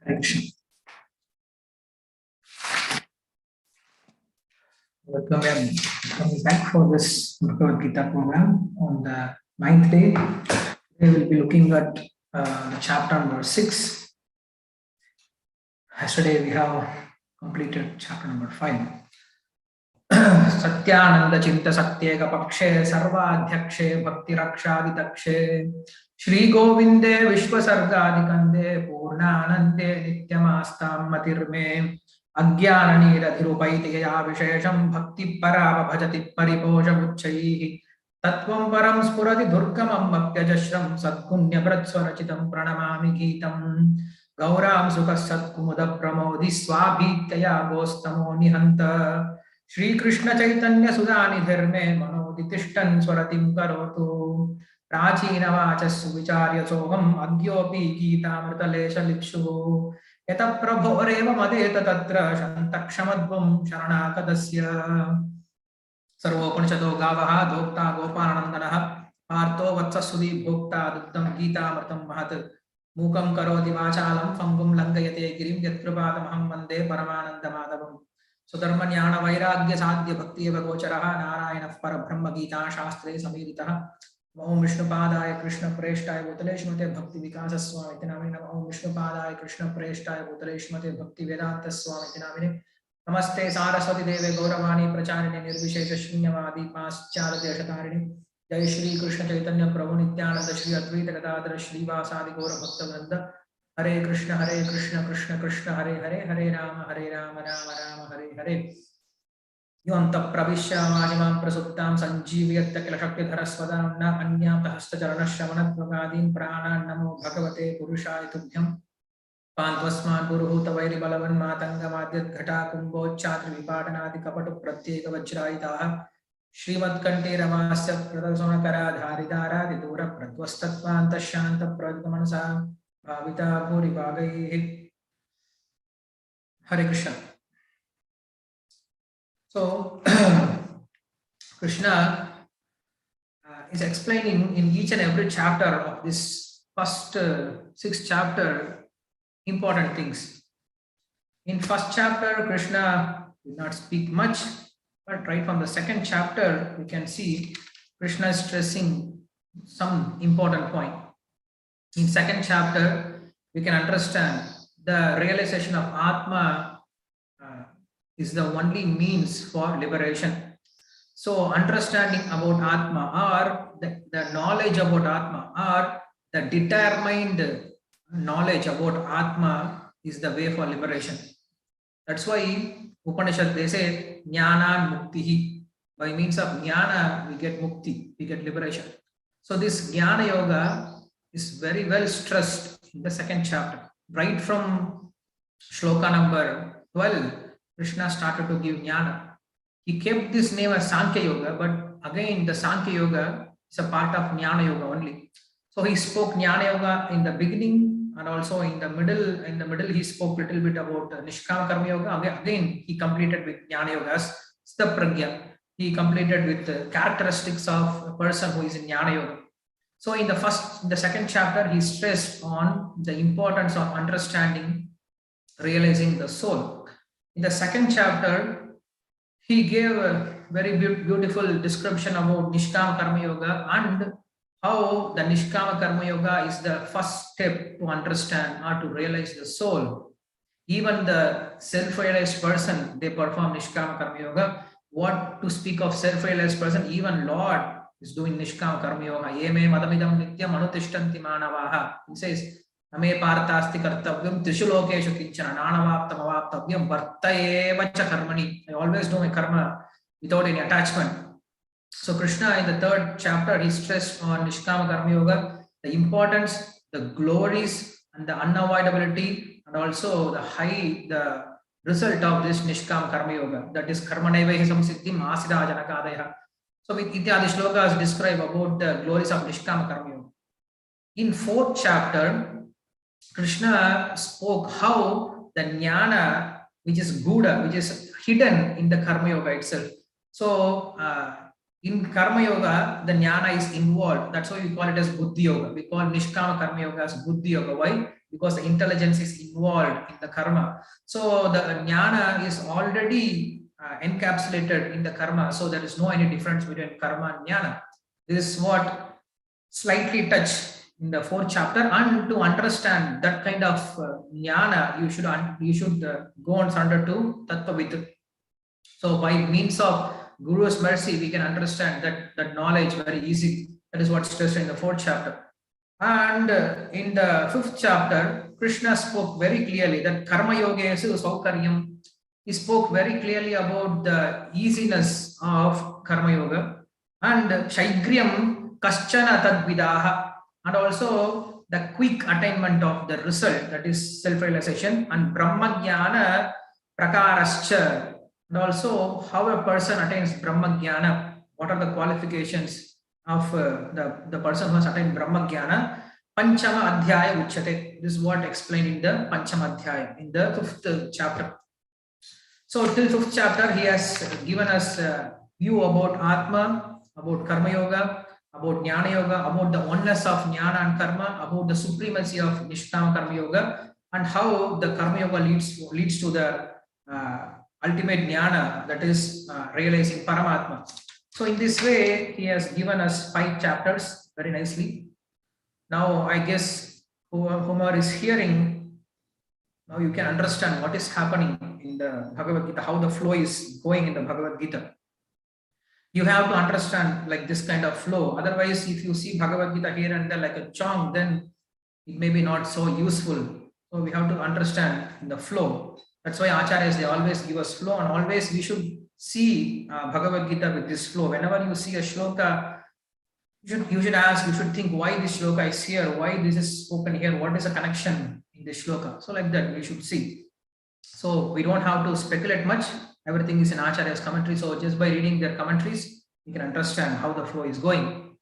Action. Welcome and coming back for this Bhagavad Gita program on the 9th day. We will be looking at the chapter number 6. Yesterday we have completed chapter number 5. Satyananda Chinta Satyeka Pakshe Sarvadhyakshe Bhakti Rakshaditakshe Shri Govinde Vishwasargadikande Purnanande Nityamastam Matirme Agyananiradhirupaitaya Vishesham Bhakti Parava Bhajati Pariposha Vuchaihi Tatvam Param Spurati Durgamam Bhaktiyajashram Satkunya Pratswarachitam Pranamami Gitam Gauram Sukha Satkumuda Pramodhi Swabhitaya Gostamo Nihanta Shri Krishna Chaitanya Sudani Dharme Manoditishtan Swaratim Karotu Prachina Vachas Vicharya Soham Agyopi Gita Mritalesha Lipshu Yata Prabho Reva Madeta Tatra Shantakshamadvam Sharanakadasya Sarvopanishado Gavaha Dokta Gopanandanaha Partho Vatsasudi Bhokta Duttam Gita Mritam Mahat Mukam Karoti Vachalam Fangum Langayate Girim Yatrupadamaham Vande Paramananda Madhavam Sudharma Jnana Vairagya Sadhya Bhakti Eva Gocharaha Narayana Parabrahma Gita Sastri Samiritaha Om Vishnupadaya Krishna Preshtaya Bhutaleshmate Bhakti Vikasa Swami Namine Om Vishnupadaya Krishna Preshtaya Bhutaleshmate Bhakti Vedanta Swami Namine Namaste Saraswati Deve Gauravani Pracharine Nirvishesha Shunyavadi Pascharya Shatarini Jai Shri Krishna Chaitanya Prabhu Nityananda Shri Advaita Gadadhara Shri Vasadi Gaura Bhakta Vrinda Hare Krishna Krishna Krishna Hare Hare Hare Rama Rama Rama Hare Hare Yonta Pravishya Majimam Prasuttam Sanjeevyatta Kilashakti Dharaswadam Na Anyata Hastacharana Shravanat Vagadin Prana Namo Bhagavate Purushaya Tubhyam Pantvasman Puruhuta Vairi Balavan Matanga Madhyat Ghata Kumbho Chatri Vipadanadi Kapatu Pratyeka Vajrayitaha Srimad Kanti Ramasya Pradasona Kara Dharidara Didura Pradvastattvanta Shanta Pradgamanasa Bhavita Puri Bhagai Hare Krishna. So, Krishna is explaining in each and every chapter of this first 6th chapter important things. In first chapter, Krishna did not speak much, but right from the 2nd chapter, we can see Krishna is stressing some important point. In 2nd chapter, we can understand the realization of Atma is the only means for liberation. So understanding about Atma or the knowledge about Atma or the determined knowledge about Atma is the way for liberation. That's why Upanishad they say Jnana Muktihi. By means of Jnana we get Mukti, we get liberation. So this Jnana Yoga is very well stressed in the 2nd chapter. Right from shloka number 12, Krishna started to give Jnana. He kept this name as Sankhya Yoga, but again the Sankhya Yoga is a part of Jnana Yoga only. So he spoke Jnana Yoga in the beginning and also in the middle. In the middle he spoke a little bit about Nishkama Karma Yoga. Again he completed with Jnana Yoga as Sthapragya. He completed with the characteristics of a person who is in Jnana Yoga. So in the 2nd chapter he stressed on the importance of understanding, realizing the soul. In the 2nd chapter, he gave a very beautiful description about Nishkama Karma Yoga and how the Nishkama Karma Yoga is the first step to understand or to realize the soul. Even the self-realized person, they perform Nishkama Karma Yoga. What to speak of self-realized person? Even Lord is doing Nishkama Karma Yoga. Yeme madamidam nityam anutishtanti manavaha. He says, Ame partasti kartavyam trishulokeshu kinchana nanavaptam avaptavyam vartaeva cha karmani. I always do my karma without any attachment. So Krishna in the 3rd chapter, he stressed on Nishkama Karma Yoga, the importance, the glories and the unavoidability and also the result of this Nishkama Karma Yoga. That is Karmaneva Samsiddhim Asida Janakadaya. So with Ityadi shlokas describe about the glories of Nishkama Karma Yoga. In 4th chapter, Krishna spoke how the Jnana, which is Guda, which is hidden in the Karma Yoga itself. So in Karma Yoga, the Jnana is involved. That's why we call it as Buddhi Yoga. We call Nishkama Karma Yoga as Buddhi Yoga. Why? because the intelligence is involved in the karma. So the jnana is already encapsulated in the karma. So there is no any difference between karma and jnana. This is what slightly touch in the fourth chapter. And to understand that kind of jnana, you should go on surrender to tattvavid. So by means of Guru's mercy, we can understand that knowledge very easy. That is what's stressed in the fourth chapter. And in the fifth chapter, Krishna spoke very clearly that karma yogesu saukaryam. He spoke very clearly about the easiness of karma yoga and shaigryam kaschana tadvidaha, and also the quick attainment of the result, that is self-realization, and brahmajnana prakarascha, and also how a person attains brahmajnana, what are the qualifications of the person who has attained brahmajnana. Panchama adhyaya uchyate. This is what explained in the Panchama adhyaya in the fifth chapter. So till fifth chapter, he has given us a view about Atma, about Karma Yoga, about Jnana Yoga, about the oneness of Jnana and Karma, about the supremacy of Nishkama Karma Yoga, and how the Karma Yoga leads to the ultimate Jnana, that is realizing Paramatma. So in this way, he has given us 5 chapters very nicely. Now I guess whomever is hearing, now you can understand what is happening in the Bhagavad Gita, how the flow is going in the Bhagavad Gita. You have to understand like this kind of flow. Otherwise, if you see Bhagavad Gita here and there like a chong, then it may be not so useful. So we have to understand the flow. That's why acharyas, they always give us flow, and always we should see Bhagavad Gita with this flow. Whenever you see a shloka, you should ask, you should think why this shloka is here, why this is spoken here, what is the connection in this shloka. So like that we should see. So we don't have to speculate much. Everything is in Acharya's commentary. So just by reading their commentaries, you can understand how the flow is going.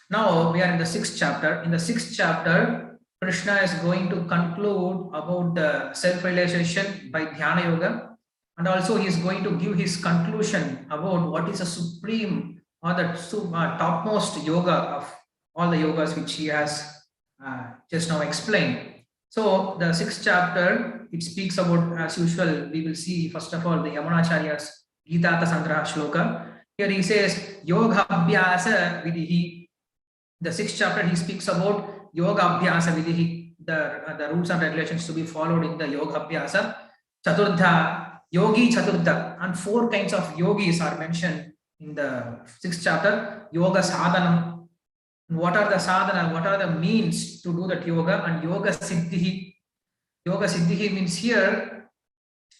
Now we are in the 6th chapter. In the 6th chapter, Krishna is going to conclude about the self-realization by Dhyana Yoga. And also he is going to give his conclusion about what is a supreme or the topmost yoga of all the yogas which he has just now explained. So the 6th chapter, it speaks about, as usual, we will see first of all the Yamunacharya's Gita Sangraha Shloka. Here he says, Yoga Abhyasa Vidihi. The 6th chapter, he speaks about Yoga Abhyasa Vidihi, the rules and regulations to be followed in the Yoga Abhyasa. Chaturdha, Yogi Chaturdha, and 4 kinds of yogis are mentioned in the 6th chapter. Yoga Sadhanam. What are the sadhana, what are the means to do that yoga, and Yoga Siddhi. Yoga Siddhi means here,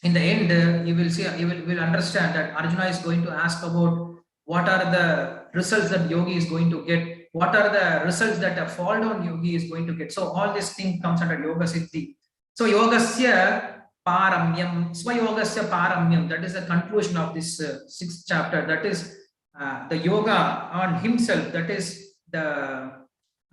in the end, you will see, you will understand that Arjuna is going to ask about what are the results that yogi is going to get, what are the results that a fall down yogi is going to get. So all this thing comes under Yoga Siddhi. So Yogasya Paramyam, Swayogasya Paramyam, that is the conclusion of this 6th chapter. That is the yoga on himself, that is the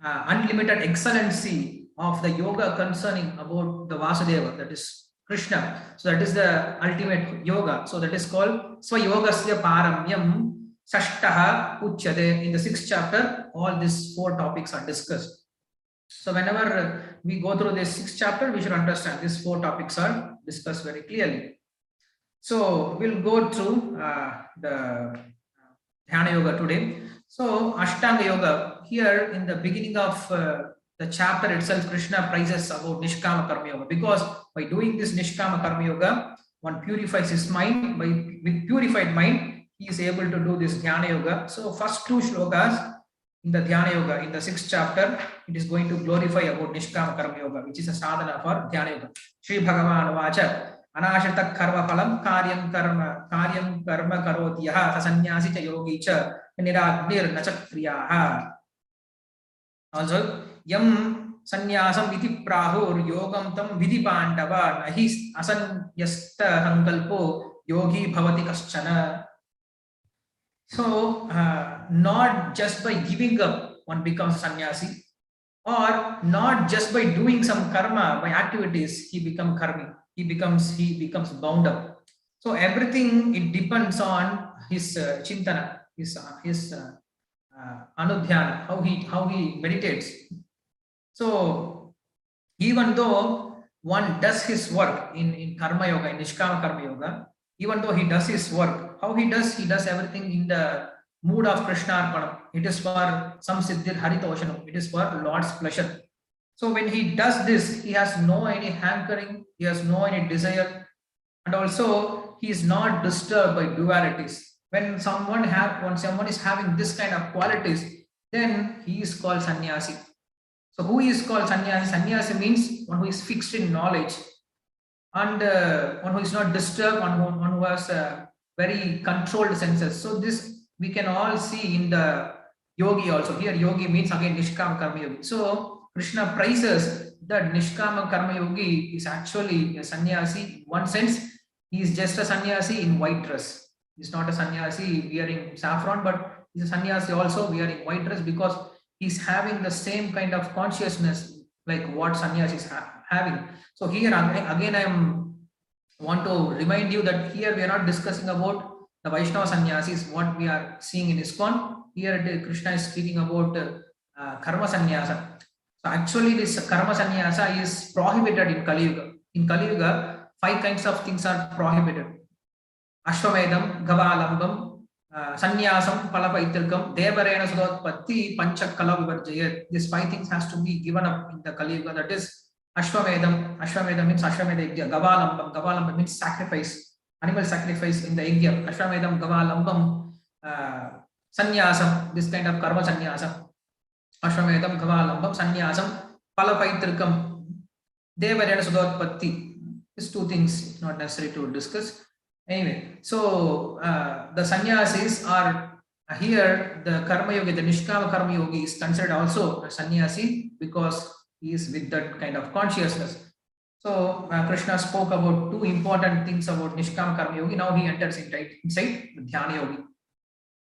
unlimited excellency of the yoga concerning about the Vasudeva, that is Krishna. So that is the ultimate yoga. So that is called Swayogasya Paramyam Sashtaha Uchyate. In the 6th chapter, all these 4 topics are discussed. So whenever we go through this 6th chapter, we should understand these 4 topics are discussed very clearly. So we'll go through the Dhyana Yoga today. So Ashtanga Yoga, here in the beginning of the chapter itself, Krishna praises about Nishkama Karma Yoga, because by doing this Nishkama Karma Yoga, one purifies his mind. With purified mind, he is able to do this Dhyana Yoga. So first 2 shlokas in the Dhyana Yoga, in the 6th chapter, it is going to glorify about Nishkama Karma Yoga, which is a sadhana for Dhyana Yoga. Shri Bhagavan Vacha Anashita Karma Phalam Karyam Karma Karoti Yaha Sasanyasi Cha Yogi Cha Niragdir Nachakriyaha. Also, Yam Sanyasam Viti Prahur Yogam Tam Vidhi Pandava Nahis Asanyasta Hankalpo Yogi Bhavati Kaschana. So, not just by giving up one becomes sannyasi, or not just by doing some karma, by activities, he becomes karmi. He becomes bound up. So everything, it depends on his chintana, his anudhyana, how he meditates. So Even though one does his work in Karma Yoga, in Nishkama Karma Yoga, even though he does his work, how he does everything in the mood of Krishna Arpanam. It is for some Siddhir Haritoshanam. It is for Lord's pleasure. So when he does this, he has no any hankering, he has no any desire, and also he is not disturbed by dualities. When someone is having this kind of qualities, then he is called sannyasi. So who is called sannyasi? Sannyasi means one who is fixed in knowledge, and one who is not disturbed, one who has very controlled senses. So this we can all see in the yogi also. Here yogi means again Nishkama Karma Yogi. So Krishna praises that Nishkama Karma Yogi is actually a sannyasi. In one sense, he is just a sannyasi in white dress. He's not a sannyasi wearing saffron, but he's a sannyasi also wearing white dress, because he's having the same kind of consciousness like what sannyasi is having. So here again I want to remind you that here we are not discussing about the Vaishnava sannyasis, what we are seeing in ISKCON. Here Krishna is speaking about karma sannyasa. So actually this karma sannyasa is prohibited in Kali Yuga. In Kali Yuga, 5 kinds of things are prohibited. Ashwamedam, Gavalambam, Sannyasam, Palapaitilkam, Devarena Sudotpatti, Panchakala Vivarjayat. These 5 things has to be given up in the Kali Yuga. That is Ashwamedam. Ashwamedam means Ashwamedha Yajna. Gavalambam. Gavalambam means sacrifice, animal sacrifice in the Yajna. Ashwamedam, Gavalambam, Sannyasam, this kind of karma sannyasam. Ashwamedam, Gavalambam, Sannyasam, Palapaitilkam, Devarena Sudotpatti. These 2 things is not necessary to discuss. Anyway, so the sannyasis are here, the karma yogi, the Nishkama Karma Yogi is considered also a sannyasi because he is with that kind of consciousness. So Krishna spoke about 2 important things about Nishkama Karma Yogi. Now he enters inside the Dhyana Yogi.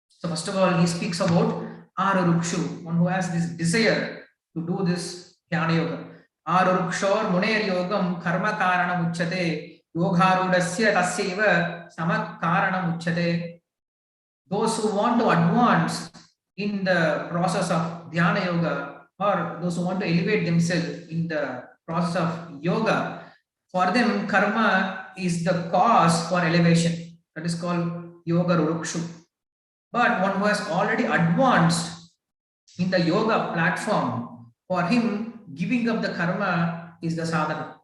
So first of all, he speaks about Arurukshu, one who has this desire to do this Dhyana Yoga. Arurukshor Muner Yogam Karma Karana Muchate. Yogharudasya tasyaiva samakkaranam uchyate. Those who want to advance in the process of Dhyana Yoga, or those who want to elevate themselves in the process of yoga, for them karma is the cause for elevation. That is called Yoga Rurukshu. But one who has already advanced in the yoga platform, for him giving up the karma is the sadhana.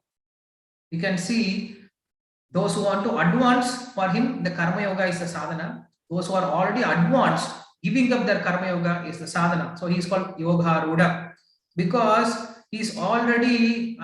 You can see those who want to advance, for him the karma yoga is the sadhana. Those who are already advanced, giving up their karma yoga is the sadhana. So he is called Yogharuda, because he is already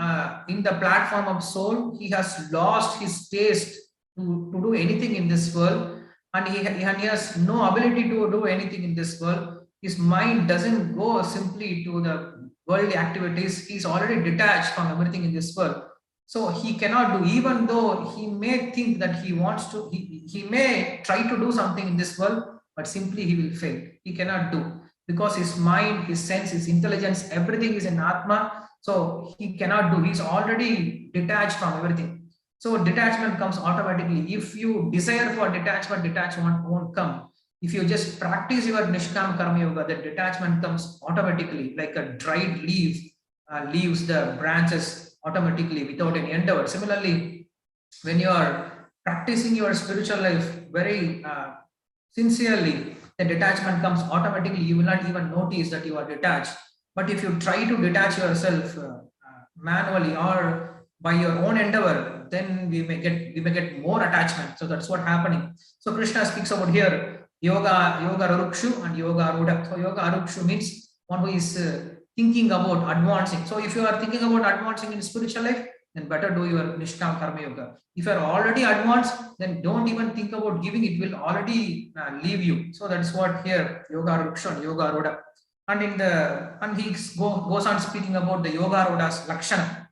in the platform of soul. He has lost his taste to do anything in this world, and he has no ability to do anything in this world. His mind doesn't go simply to the worldly activities. He is already detached from everything in this world. So he cannot do, even though he may think that he wants to, he may try to do something in this world, but simply he will fail. He cannot do, because his mind, his sense, his intelligence, everything is in Atma. So he cannot do. He's already detached from everything. So detachment comes automatically. If you desire for detachment, detachment won't come. If you just practice your Nishkama Karma Yoga, the detachment comes automatically, like a dried leaf leaves the branches automatically without any endeavor. Similarly, when you are practicing your spiritual life very sincerely, the detachment comes automatically. You will not even notice that you are detached. But if you try to detach yourself manually or by your own endeavor, then we may get more attachment. So that's what happening. So Krishna speaks about here yoga rukshu and yoga aruda. So yoga arukshu means one who is thinking about advancing. So if you are thinking about advancing in spiritual life, then better do your Nishkama Karma Yoga. If you are already advanced, then don't even think about giving. It will already leave you. So that's what here yoga ruksha and yoga aruda. And he goes on speaking about the yoga aruda's lakshana.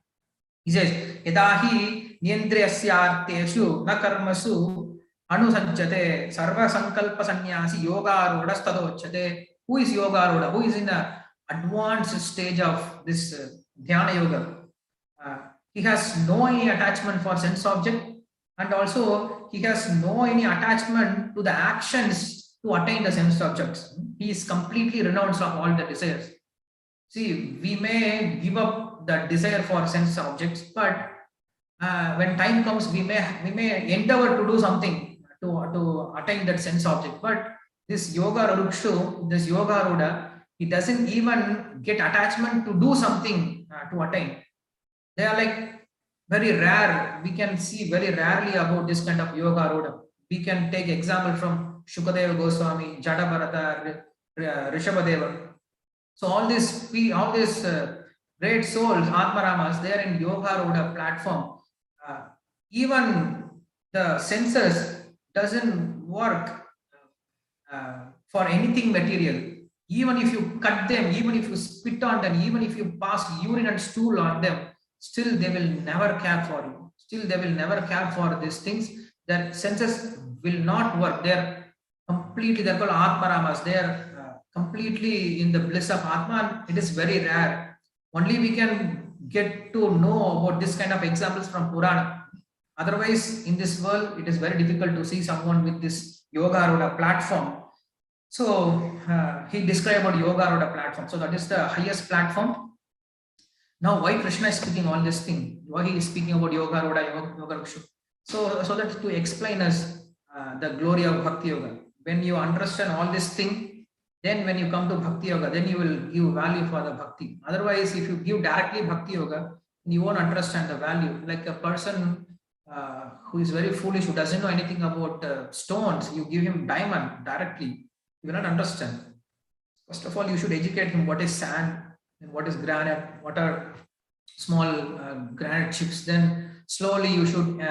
He says, Yadahi niendriyasyarteshu na karmasu anusanchate sarva sankalpa sannyasi yoga arudas tadocchate. Who is yoga aruda? Who is in a advanced stage of this Dhyana Yoga? He has no any attachment for sense object, and also he has no any attachment to the actions to attain the sense objects. He is completely renounced of all the desires. See, we may give up that desire for sense objects, but when time comes, we may endeavor to do something to attain that sense object. But this yoga rukshu, this yoga ruda, he doesn't even get attachment to do something to attain. They are like very rare. We can see very rarely about this kind of yoga ruda. We can take example from Shukadeva Goswami, Jadabharata, Rishabhadeva. So all these great souls, Atmaramas, they are in Yoga Ruda platform. Uh, Even the senses doesn't work for anything material. Even if you cut them, even if you spit on them, even if you pass urine and stool on them, still they will never care for you. Still they will never care for these things. Their senses will not work. They're called Atmaramas. They are completely in the bliss of Atma. It is very rare. Only we can get to know about this kind of examples from Purana. Otherwise, in this world, it is very difficult to see someone with this Yoga Ruda platform. So he described about Yoga Ruda platform. So that is the highest platform. Now, why Krishna is speaking all this thing? Why he is speaking about Yoga Ruda, Yoga Rukshu? So that to explain us the glory of Bhakti Yoga. When you understand all this thing, then when you come to Bhakti Yoga, then you will give value for the Bhakti. Otherwise, if you give directly Bhakti Yoga, you won't understand the value. Like a person who is very foolish, who doesn't know anything about stones, you give him diamond directly, he will not understand. First of all, you should educate him what is sand and what is granite, what are small granite chips. Then slowly you should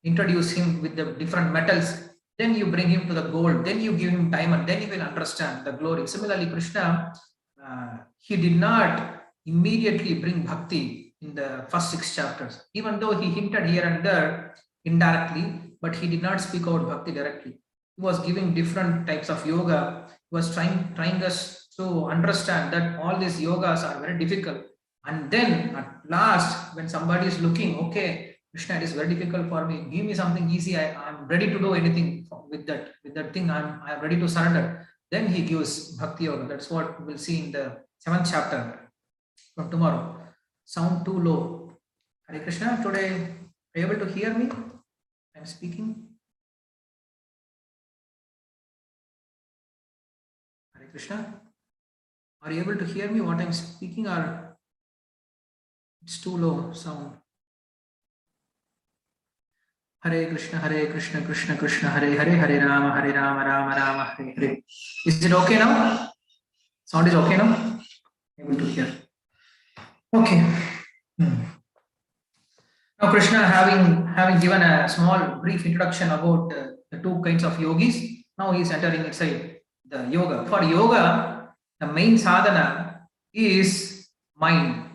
introduce him with the different metals. Then you bring him to the gold. Then you give him diamond. Then he will understand the glory. Similarly, Krishna, he did not immediately bring bhakti in the first 6 chapters, even though he hinted here and there indirectly, but he did not speak about bhakti directly. He was giving different types of yoga. He was trying us to understand that all these yogas are very difficult. And then at last, when somebody is looking, okay, Krishna, it is very difficult for me. Give me something easy. I'm ready to do anything with that thing. I'm ready to surrender. Then he gives bhakti yoga. That's what we'll see in the 7th chapter from tomorrow. Sound too low. Hare Krishna. Today, are you able to hear me? I'm speaking. Hare Krishna. Are you able to hear me what I'm speaking, or it's too low sound? Hare Krishna, Krishna Krishna, Hare Hare, Hare Rama, Rama Rama, Hare Hare. Is it okay now? Sound is okay now? Able to hear. Okay. Now Krishna, having given a small brief introduction about the 2 kinds of yogis, now he is entering inside the yoga. For yoga, the main sadhana is mind.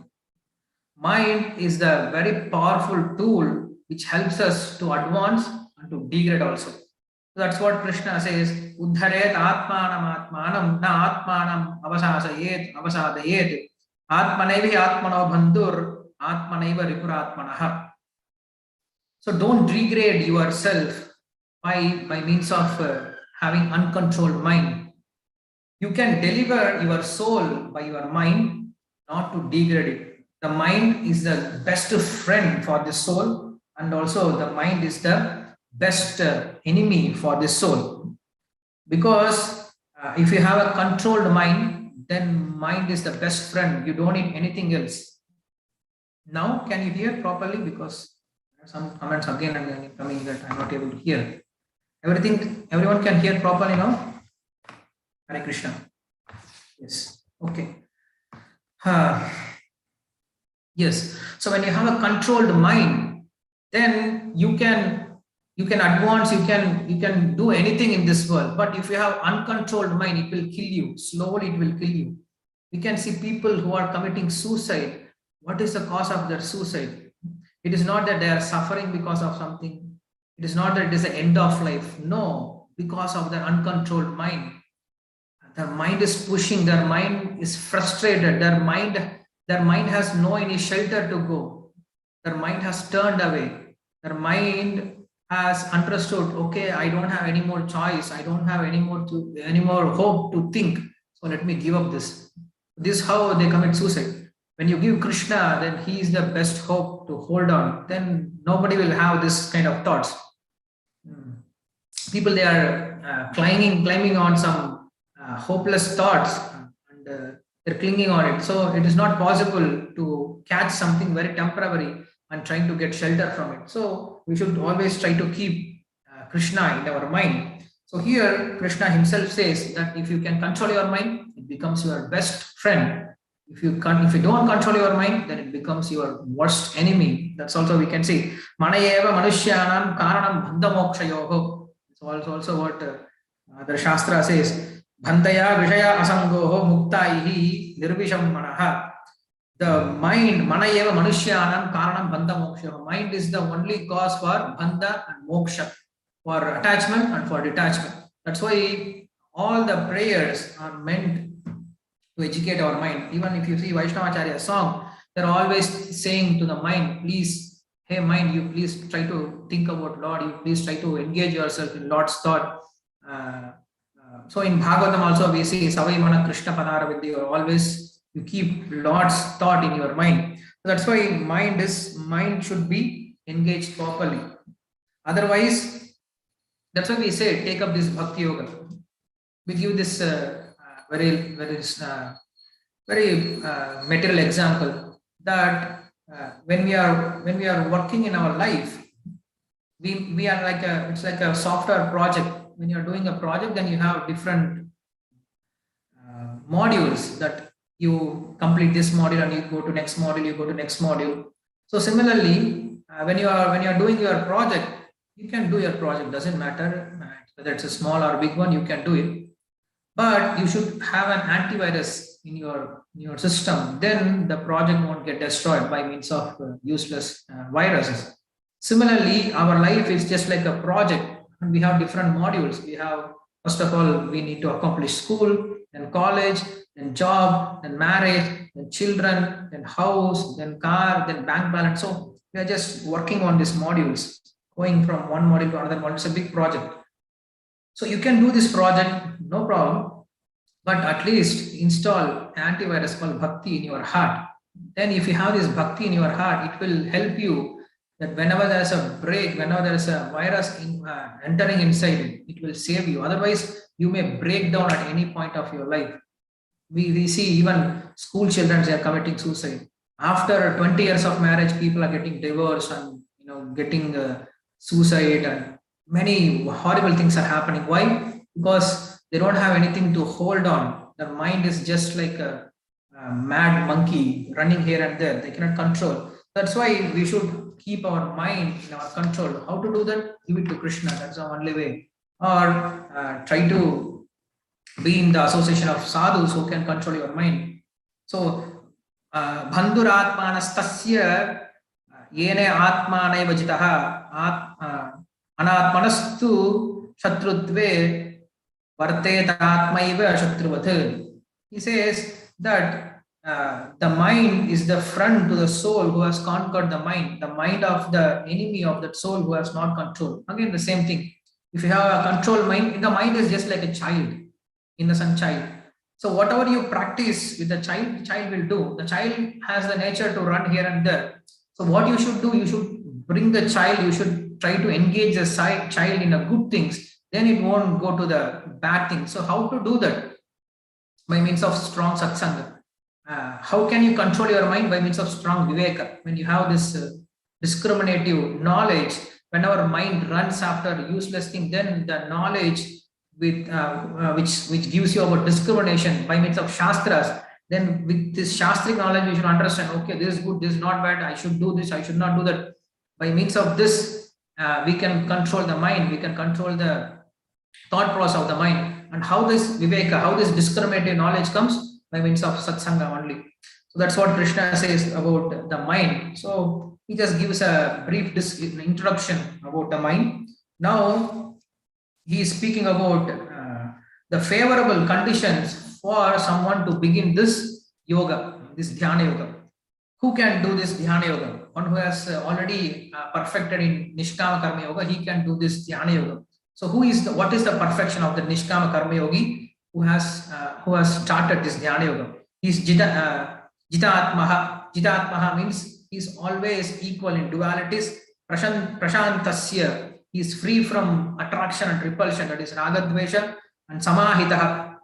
Mind is the very powerful tool which helps us to advance and to degrade also. So that's what Krishna says, Uddharet atmanam atmanam na atmanam avasadayet atmanaivi atmano bandhur atmanaiva ripuratmanaha. So don't degrade yourself by means of having uncontrolled mind. You can deliver your soul by your mind, not to degrade it. The mind is the best friend for the soul, and also the mind is the best enemy for the soul. Because if you have a controlled mind, then mind is the best friend. You don't need anything else. Now, can you hear properly? Because there are some comments again and again coming that I'm not able to hear. Everyone can hear properly now? Hare Krishna. Yes. Okay. Yes. So when you have a controlled mind, then you can advance, you can do anything in this world. But if you have uncontrolled mind, it will kill you. Slowly it will kill you. We can see people who are committing suicide. What is the cause of their suicide? It is not that they are suffering because of something. It is not that it is the end of life. No, because of their uncontrolled mind. Their mind is pushing, their mind is frustrated, their mind has no any shelter to go. Their mind has turned away. Their mind has understood, okay, I don't have any more choice. I don't have any more hope to think. So let me give up this. This is how they commit suicide. when you give Krishna, then he is the best hope to hold on. Then nobody will have this kind of thoughts. People, they are climbing on some hopeless thoughts, and they're clinging on it. So it is not possible to catch something very temporary and trying to get shelter from it. So we should always try to keep Krishna in our mind. So here Krishna himself says that if you can control your mind, it becomes your best friend. If you don't control your mind, then it becomes your worst enemy. That's also we can see. Manayeva manushyanam karanam bandhamokshayoho. It's also what the Shastra says. Bhandaya vishaya asangoho muktaihi nirvisham manaha. The mind, manayeva manushyanam karanam bandhamokshayoho. Mind is the only cause for bandha and moksha, for attachment and for detachment. That's why all the prayers are meant to educate our mind. Even if you see Vaishnavacharya's song, they're always saying to the mind, please, hey mind, you please try to think about Lord, you please try to engage yourself in Lord's thought. So in Bhagavatam also we see Savai Mana Krishna Padara Vidya, always you keep Lord's thought in your mind. So that's why mind should be engaged properly. Otherwise, that's why we say take up this Bhakti Yoga. We give this very material example that when we are working in our life, we are like it's like a software project. When you are doing a project, then you have different modules that you complete this module and you go to next module. So similarly, when you are doing your project, you can do your project, doesn't matter whether it's a small or big one, you can do it. But you should have an antivirus in your system. Then the project won't get destroyed by means of useless viruses. Similarly, our life is just like a project, and we have different modules. We have, first of all, we need to accomplish school, then college, then job, then marriage, then children, then house, then car, then bank balance. So we are just working on these modules, going from one module to another module. It's a big project. So you can do this project, no problem, but at least install antivirus called Bhakti in your heart. Then if you have this Bhakti in your heart, it will help you that whenever there's a break, whenever there's a virus entering inside, it will save you. Otherwise, you may break down at any point of your life. We see even school children, they are committing suicide. After 20 years of marriage, people are getting divorced and getting suicide, and many horrible things are happening. Why? Because they don't have anything to hold on. The mind is just like a mad monkey running here and there. They cannot control. That's why we should keep our mind in our control. How to do that? Give it to Krishna. That's the only way. Or try to be in the association of sadhus who can control your mind. So, Bandhuratmanastasya yene atmanai vajitaha anatmanastu shatrutve vartetatmaiva shatruvat. He says that the mind is the friend to the soul who has conquered the mind of the enemy of that soul who has not control. Again, the same thing. If you have a controlled mind, the mind is just like a child, innocent child. So whatever you practice with the child will do. The child has the nature to run here and there. So what you should do, you should bring the child, you should try to engage the child in a good things. Then it won't go to the bad things. So how to do that? By means of strong satsanga. How can you control your mind? By means of strong viveka. When you have this discriminative knowledge, when our mind runs after useless thing, then the knowledge with which gives you about discrimination by means of shastras, then with this shastric knowledge we should understand, okay, this is good, this is not bad, I should do this, I should not do that. By means of this we can control the mind, we can control the thought process of the mind. And how this viveka, how this discriminative knowledge comes? By means of satsanga only. So that's what Krishna says about the mind. So he just gives a brief introduction about the mind. Now he is speaking about the favorable conditions for someone to begin this yoga, this Dhyana yoga. Who can do this Dhyana yoga? One who has already perfected in Nishkama Karma Yoga, he can do this Dhyana yoga. So what is the perfection of the Nishkama Karma Yogi who has started this Dhyana yoga? He's Gita Jitatmaha means he is always equal in dualities. Prashantasya, he is free from attraction and repulsion, that is Ragadvesha. And Samahitaha,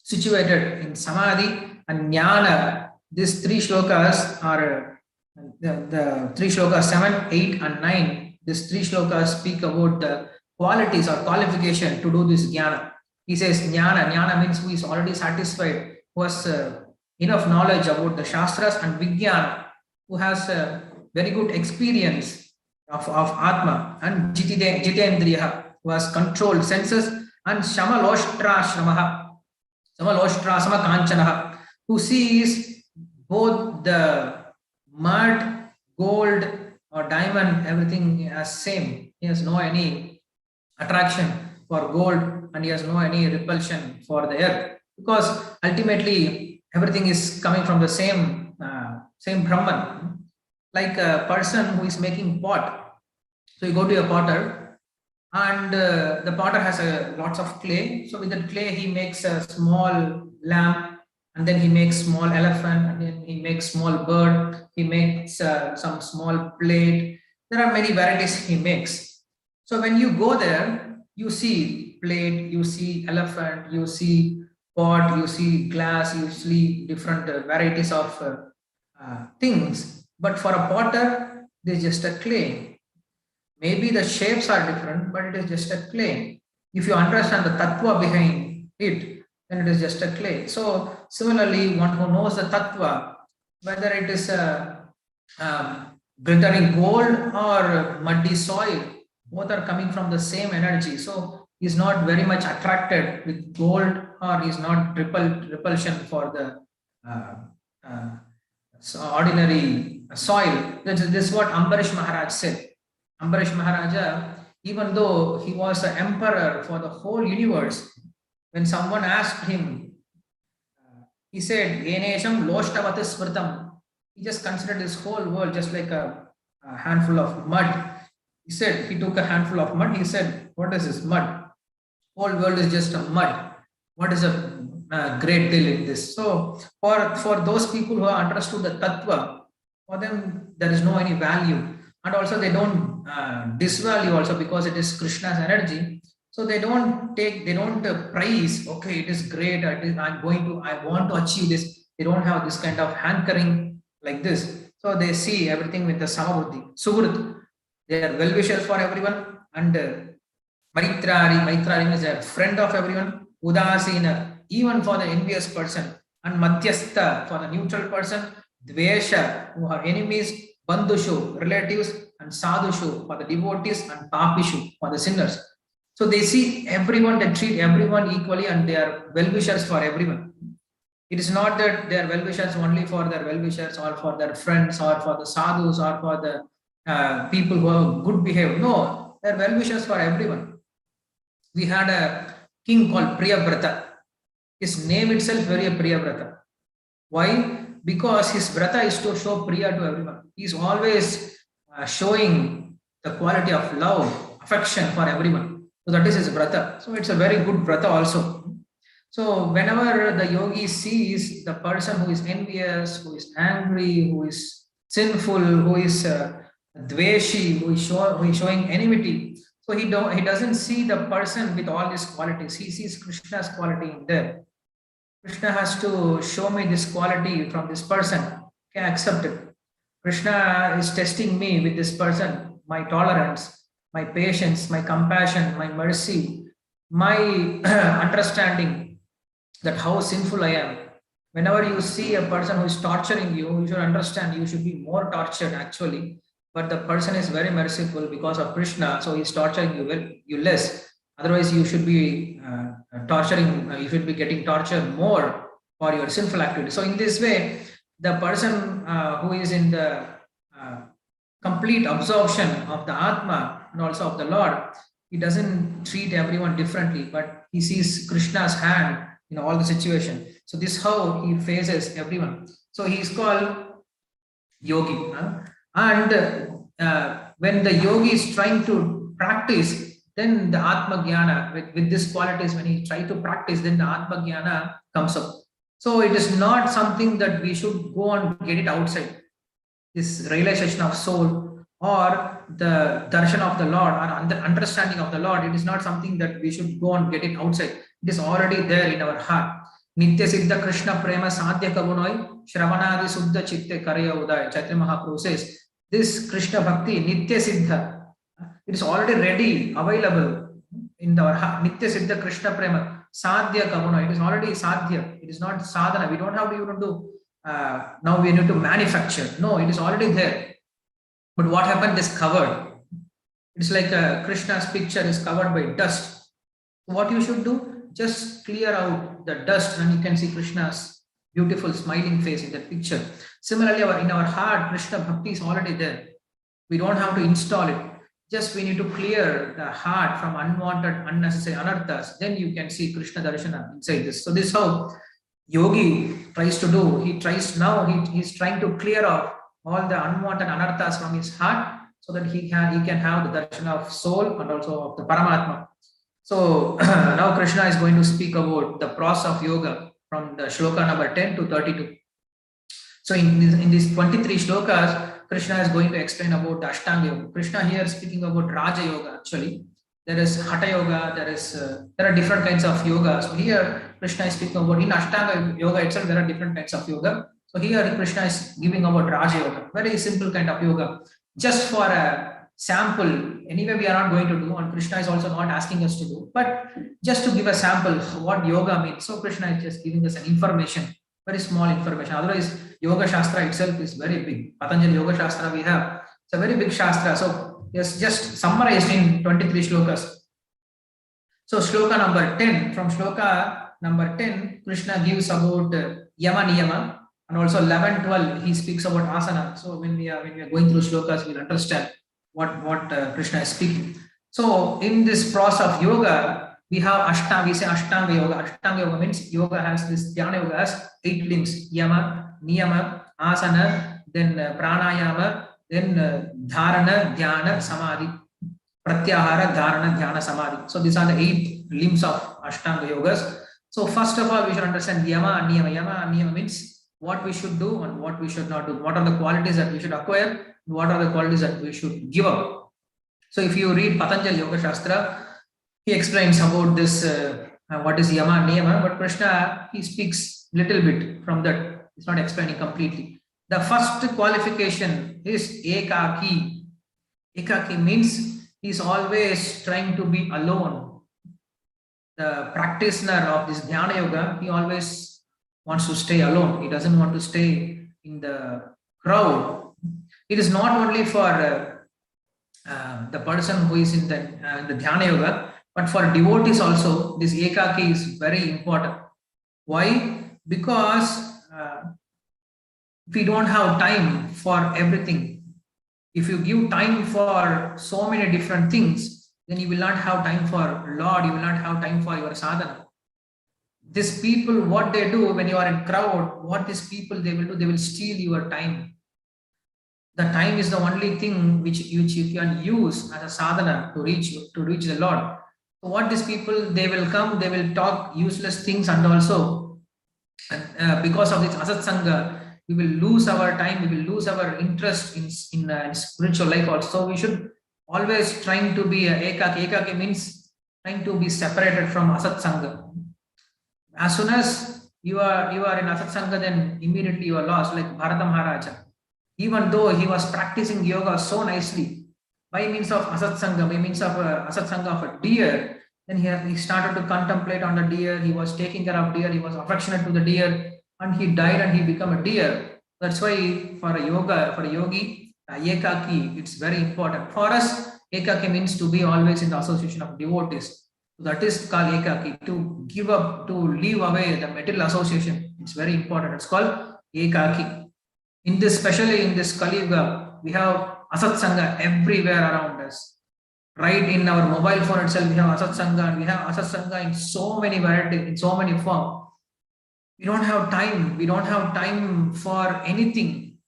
situated in Samadhi. And Jnana, these three shlokas are the three shlokas 7, 8, and 9. These three shlokas speak about the qualities or qualification to do this jnana. He says jnana means who is already satisfied, who has enough knowledge about the shastras, and vijnana, who has a very good experience of Atma, and jitendriya, who has controlled senses, and shamaloshramaha, kanchanaha, who sees both the mud, gold, or diamond, everything as same. He has no any attraction for gold, and he has no any repulsion for the earth, because ultimately everything is coming from the same Brahman. Like a person who is making pot. So you go to a potter, and the potter has lots of clay. So with that clay, he makes a small lamp, and then he makes small elephant, and then he makes small bird, he makes some small plate. There are many varieties he makes. So when you go there, you see plate, you see elephant, you see pot, you see glass, you see different varieties of things. But for a potter, there's just a clay. Maybe the shapes are different, but it is just a clay. If you understand the tattva behind it, then it is just a clay. So similarly, one who knows the tattva, whether it is glittering gold or muddy soil, both are coming from the same energy. So he's not very much attracted with gold, or he's not repulsion for the ordinary soil. This is what Ambarish Maharaj said. Ambarish Maharaja, even though he was the emperor for the whole universe, when someone asked him, he said, Yenesham Loshtavati Smritam. He just considered this whole world just like a handful of mud. He said, he took a handful of mud. He said, what is this mud? Whole world is just a mud. What is a great deal in this? So for those people who have understood the tattva, for them there is no any value, and also they don't disvalue also, because it is Krishna's energy. So they don't praise. Okay, it is great. I want to achieve this. They don't have this kind of hankering like this. So they see everything with the samabuddhi, suhrit. They are well wishers for everyone, and Maitrari is a friend of everyone. Udasina, even for the envious person, and Madhyastha for the neutral person. Dvesha, who are enemies. Bandhushu, relatives, and Sadhushu for the devotees, and Papishu for the sinners. So they see everyone, they treat everyone equally, and they are well wishers for everyone. It is not that they are well wishers only for their well wishers, or for their friends, or for the sadhus, or for the people who are good behaved. No, they are well wishers for everyone. We had a king called Priyavrata. His name itself very Priyavrata. Why? Because his vrata is to show priya to everyone. He is always showing the quality of love, affection for everyone. So that is his vrata. So it's a very good vrata also. So whenever the yogi sees the person who is envious, who is angry, who is sinful, who is dveshi, who is showing enmity, so he doesn't see the person with all these qualities. He sees Krishna's quality in there. Krishna has to show me this quality from this person. Okay, accept it. Krishna is testing me with this person, my tolerance, my patience, my compassion, my mercy, my understanding that how sinful I am. Whenever you see a person who is torturing you, you should understand you should be more tortured actually. But the person is very merciful because of Krishna, so he's torturing you less. Otherwise, you should be you should be getting tortured more for your sinful activity. So in this way, the person who is in the complete absorption of the Atma and also of the Lord, he doesn't treat everyone differently, but he sees Krishna's hand in all the situation. So this is how he faces everyone. So he is called yogi. And when the yogi is trying to practice, then the Atma Jnana, with these qualities, when he tries to practice, then the Atma Jnana comes up. So it is not something that we should go and get it outside. This realization of soul or the darshan of the Lord or understanding of the Lord, it is not something that we should go and get it outside. It is already there in our heart. Nitya Siddha Krishna Prema Sadhya Kabunoi Shravanadi Suddha Chitte Karya Uday. Chaitanya Mahaprabhu says, this Krishna Bhakti, Nitya Siddha, it is already ready, available in our heart. Nitya Siddha Krishna Prema Sadhya Kabunoi. It is already Sadhya. It is not sadhana. We don't have to even do now we need to manufacture. No, it is already there. But what happened is covered. It's like Krishna's picture is covered by dust. What you should do, just clear out the dust and you can see Krishna's beautiful smiling face in that picture. Similarly, in our heart, Krishna Bhakti is already there. We don't have to install it. Just we need to clear the heart from unwanted, unnecessary anarthas. Then you can see Krishna Darshana inside this. So this is how Yogi tries to do. He's trying to clear out all the unwanted anarthas from his heart so that he can have the darshan of soul and also of the Paramatma. So now Krishna is going to speak about the process of yoga from the shloka number 10 to 32. So in these 23 shlokas, Krishna is going to explain about the Ashtanga Yoga. Krishna here is speaking about Raja Yoga actually. There is Hatha Yoga, there are different kinds of yoga. So here Krishna is speaking about, in Ashtanga Yoga itself, there are different kinds of yoga. So here Krishna is giving about Raja Yoga, very simple kind of yoga. Just for a sample, anyway we are not going to do, and Krishna is also not asking us to do, but just to give a sample what yoga means. So Krishna is just giving us an information, very small information. Otherwise, Yoga Shastra itself is very big. Patanjali Yoga Shastra we have, it's a very big Shastra. So yes, just summarized in 23 shlokas. So shloka number 10, from shloka number 10, Krishna gives about Yama Niyama, and also 11, 12, he speaks about asana. So when we are going through shlokas, we'll understand what Krishna is speaking. So in this process of yoga, we have Ashtanga, we say Ashtanga Yoga. Ashtanga Yoga means yoga has this, Dhyana Yoga has 8 limbs: Yama, Niyama, Asana, then Pranayama, then Dharana, Dhyana, Samadhi. Pratyahara, Dharana, Dhyana, Samadhi. So these are the 8 limbs of Ashtanga Yogas. So first of all, we should understand Yama and Niyama. Yama and Niyama means what we should do and what we should not do. What are the qualities that we should acquire? What are the qualities that we should give up? So if you read Patanjali Yoga Shastra, he explains about this, what is Yama and Niyama, but Krishna, he speaks little bit from that. He's not explaining completely. The first qualification is Ekaki. Ekaki means he's always trying to be alone. The practitioner of this Dhyana Yoga, he always wants to stay alone. He doesn't want to stay in the crowd. It is not only for the person who is in the Dhyana Yoga, but for devotees also, this Ekaki is very important. Why? Because we don't have time for everything. If you give time for so many different things, then you will not have time for Lord, you will not have time for your sadhana. These people, what they do when you are in crowd, what these people they will do, they will steal your time. The time is the only thing which you can use as a sadhana to reach the Lord. So what these people, they will come, they will talk useless things, and also because of this asatsanga, we will lose our time, we will lose our interest in spiritual life also. We should always trying to be ekaki. Ekaki means trying to be separated from asatsanga. As soon as you are in asatsanga, then immediately you are lost, like Bharata Maharaja. Even though he was practicing yoga so nicely, by means of asatsanga, by means of asatsanga of a deer, then he started to contemplate on the deer, he was taking care of deer, he was affectionate to the deer, and he died and he became a deer. That's why for a yogi, ekaki, it's very important. For us, ekaki means to be always in the association of devotees. That is called ekaki, to give up, to leave away the material association. It's very important. It's called ekaki. Especially in this Kali Yuga, we have asatsanga everywhere around us. Right in our mobile phone itself, we have asatsanga, and we have asatsanga in so many varieties, in so many forms. We don't have time. We don't have time for anything.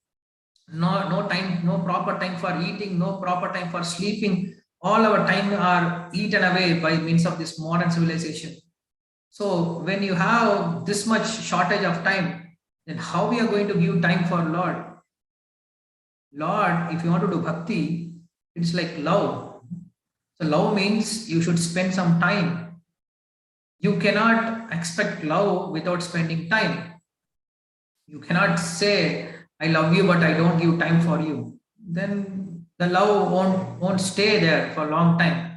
No time, no proper time for eating, no proper time for sleeping. All our time are eaten away by means of this modern civilization. So when you have this much shortage of time, then how we are going to give time for Lord? Lord, if you want to do bhakti, it's like love. So love means you should spend some time. You cannot expect love without spending time. You cannot say, I love you, but I don't give time for you. Then the love won't stay there for a long time.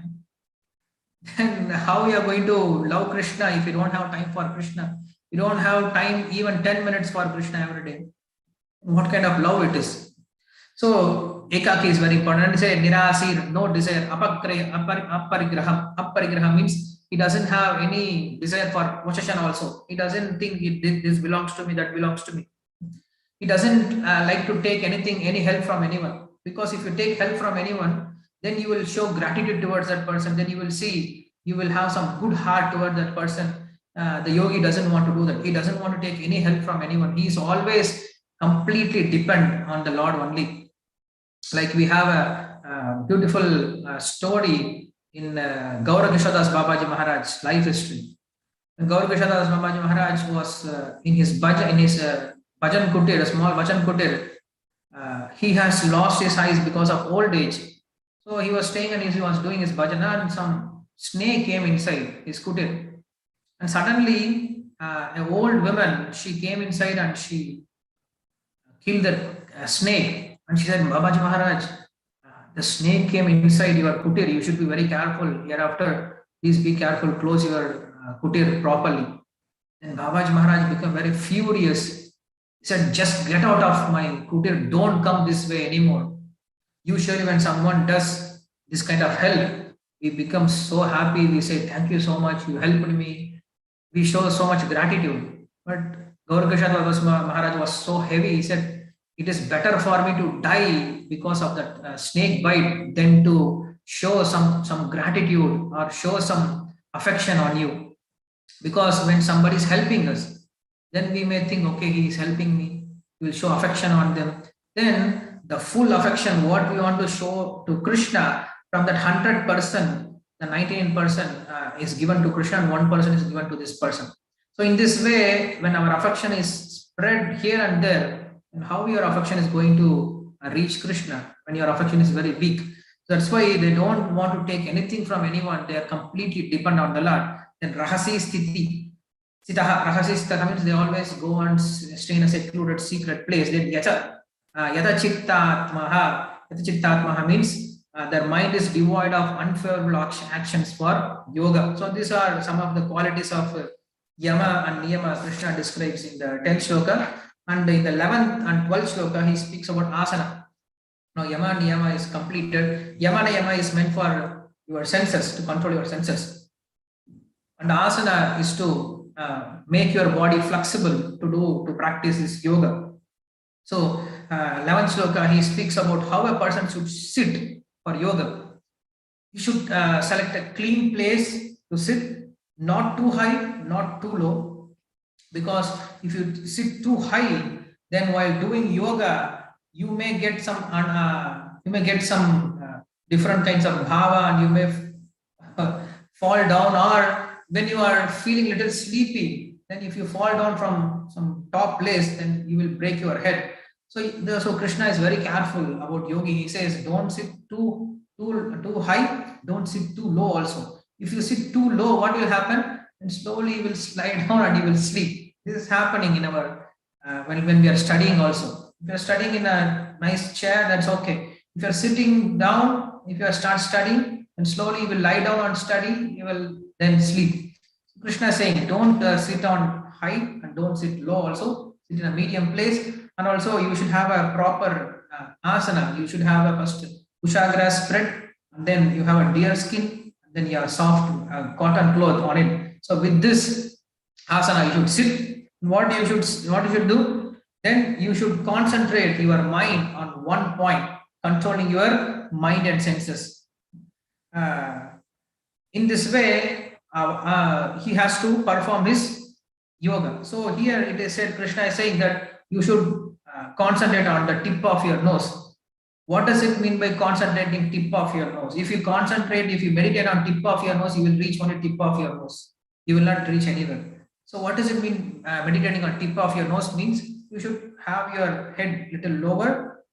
Then how you are going to love Krishna if you don't have time for Krishna? You don't have time even 10 minutes for Krishna every day. What kind of love it is? So ekaki is very important. And say nirasir, no desire. Aparigraham means he doesn't have any desire for possession also. He doesn't think this belongs to me, that belongs to me. He doesn't like to take anything, any help from anyone. Because if you take help from anyone, then you will show gratitude towards that person. Then you will see, you will have some good heart toward that person. The yogi doesn't want to do that. He doesn't want to take any help from anyone. He is always completely depend on the Lord only. Like we have a beautiful story in Gaura Kishadas Babaji Maharaj's life history. Gaura Kishadas Babaji Maharaj was in his bhajan kutir, a small bhajan kutir. He has lost his eyes because of old age. So he was staying and he was doing his bhajana, and some snake came inside his kutir. And suddenly, an old woman, she came inside and she killed the snake. And she said, Babaji Maharaj, the snake came inside your kutir. You should be very careful. Hereafter, please be careful. Close your kutir properly. Then Babaji Maharaj became very furious. He said, just get out of my kutir. Don't come this way anymore. Usually when someone does this kind of help, we become so happy. We say, thank you so much. You helped me. We show so much gratitude. But Gaurkashad Maharaj was so heavy. He said, it is better for me to die because of that snake bite than to show some gratitude or show some affection on you. Because when somebody is helping us, then we may think, okay, he is helping me. We will show affection on them. Then the full affection, what we want to show to Krishna, from that 100%, the 99% is given to Krishna and 1% is given to this person. So in this way, when our affection is spread here and there, and how your affection is going to reach Krishna when your affection is very weak. So that's why they don't want to take anything from anyone. They are completely dependent on the Lord. Then rahasi sthiti. Rahasi sthita means they always go and stay in a secluded, secret place. Then yata chittatmaha means their mind is devoid of unfavorable actions for yoga. So these are some of the qualities of yama and niyama Krishna describes in the 10th shloka. And in the 11th and 12th shloka, he speaks about asana. Now, yama and niyama is completed. Yama and niyama is meant for your senses, to control your senses. And asana is to make your body flexible to practice this yoga. So, 11th shloka, he speaks about how a person should sit for yoga. You should select a clean place to sit, not too high, not too low. Because if you sit too high, then while doing yoga, you may get some different kinds of bhava, and you may fall down. Or when you are feeling a little sleepy, then if you fall down from some top place, then you will break your head. So Krishna is very careful about yogi. He says, don't sit too high, don't sit too low also. If you sit too low, what will happen? And slowly you will slide down and you will sleep. This is happening in our when we are studying also. If you are studying in a nice chair, that's okay. If you are sitting down, if you start studying, and slowly you will lie down and study, you will then sleep. Krishna is saying, don't sit on high and don't sit low also. Sit in a medium place, and also you should have a proper asana. You should have a first kushagra spread, and then you have a deer skin, and then you have soft cotton cloth on it. So with this asana, you should sit. What you should do? Then you should concentrate your mind on one point, controlling your mind and senses. In this way, he has to perform his yoga. So here it is said, Krishna is saying that you should concentrate on the tip of your nose. What does it mean by concentrating tip of your nose? If you concentrate, if you meditate on tip of your nose, you will reach only tip of your nose. you will not reach anywhere. So what does it mean? Meditating on tip of your nose means you should have your head little lower,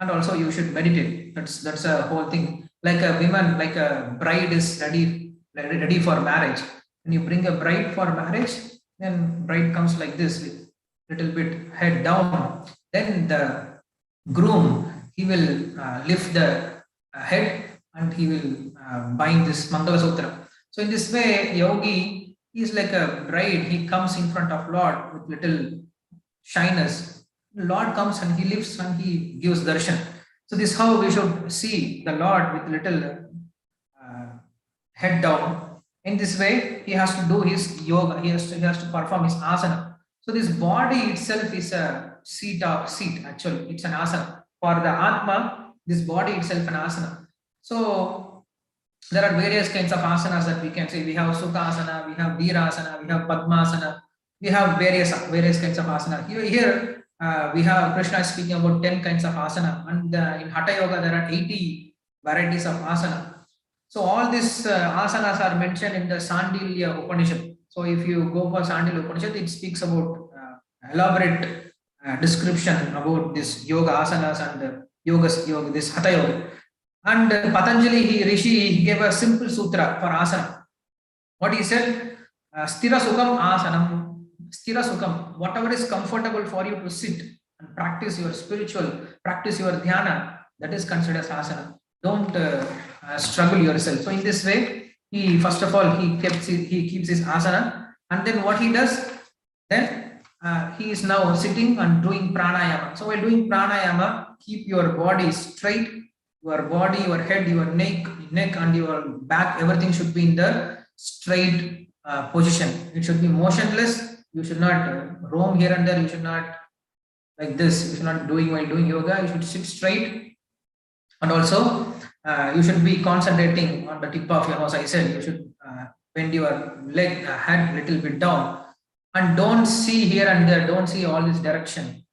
and also you should meditate. That's a whole thing. Like a woman, like a bride is ready for marriage. When you bring a bride for marriage, then bride comes like this, with little bit head down. Then the groom, he will lift the head, and he will bind this Mangala Sutra. So in this way, yogi is like a bride. He comes in front of Lord with little shyness. Lord comes and he lifts and he gives darshan. So this is how we should see the Lord with little head down. In this way, he has to do his yoga. He has to perform his asana. So this body itself is a seat actually. It's an asana. For the Atma, this body itself an asana. So there are various kinds of asanas that we can say. We have Sukha asana, we have Virasana, we have Padmasana, we have various kinds of asana. Here we have Krishna speaking about 10 kinds of asana, and in Hatha Yoga there are 80 varieties of asana. So all these asanas are mentioned in the Sandilya Upanishad. So if you go for Sandilya Upanishad, it speaks about elaborate description about this yoga asanas and yoga, this Hatha Yoga. And Patanjali, he gave a simple sutra for asana. What he said, Stira Sukham Asanam, Stira Sukham, whatever is comfortable for you to sit and practice your practice your Dhyana, that is considered as asana. Don't struggle yourself. So in this way, he first of all he keeps his asana, and then what he does, then he is now sitting and doing pranayama. So while doing pranayama, keep your body straight. Your body, your head, your neck and your back, everything should be in the straight position. It should be motionless. You should not roam here and there. You should not like this. You should not while doing yoga. You should sit straight, and also you should be concentrating on the tip of your nose. I said you should bend your head a little bit down, and don't see here and there. Don't see all this direction.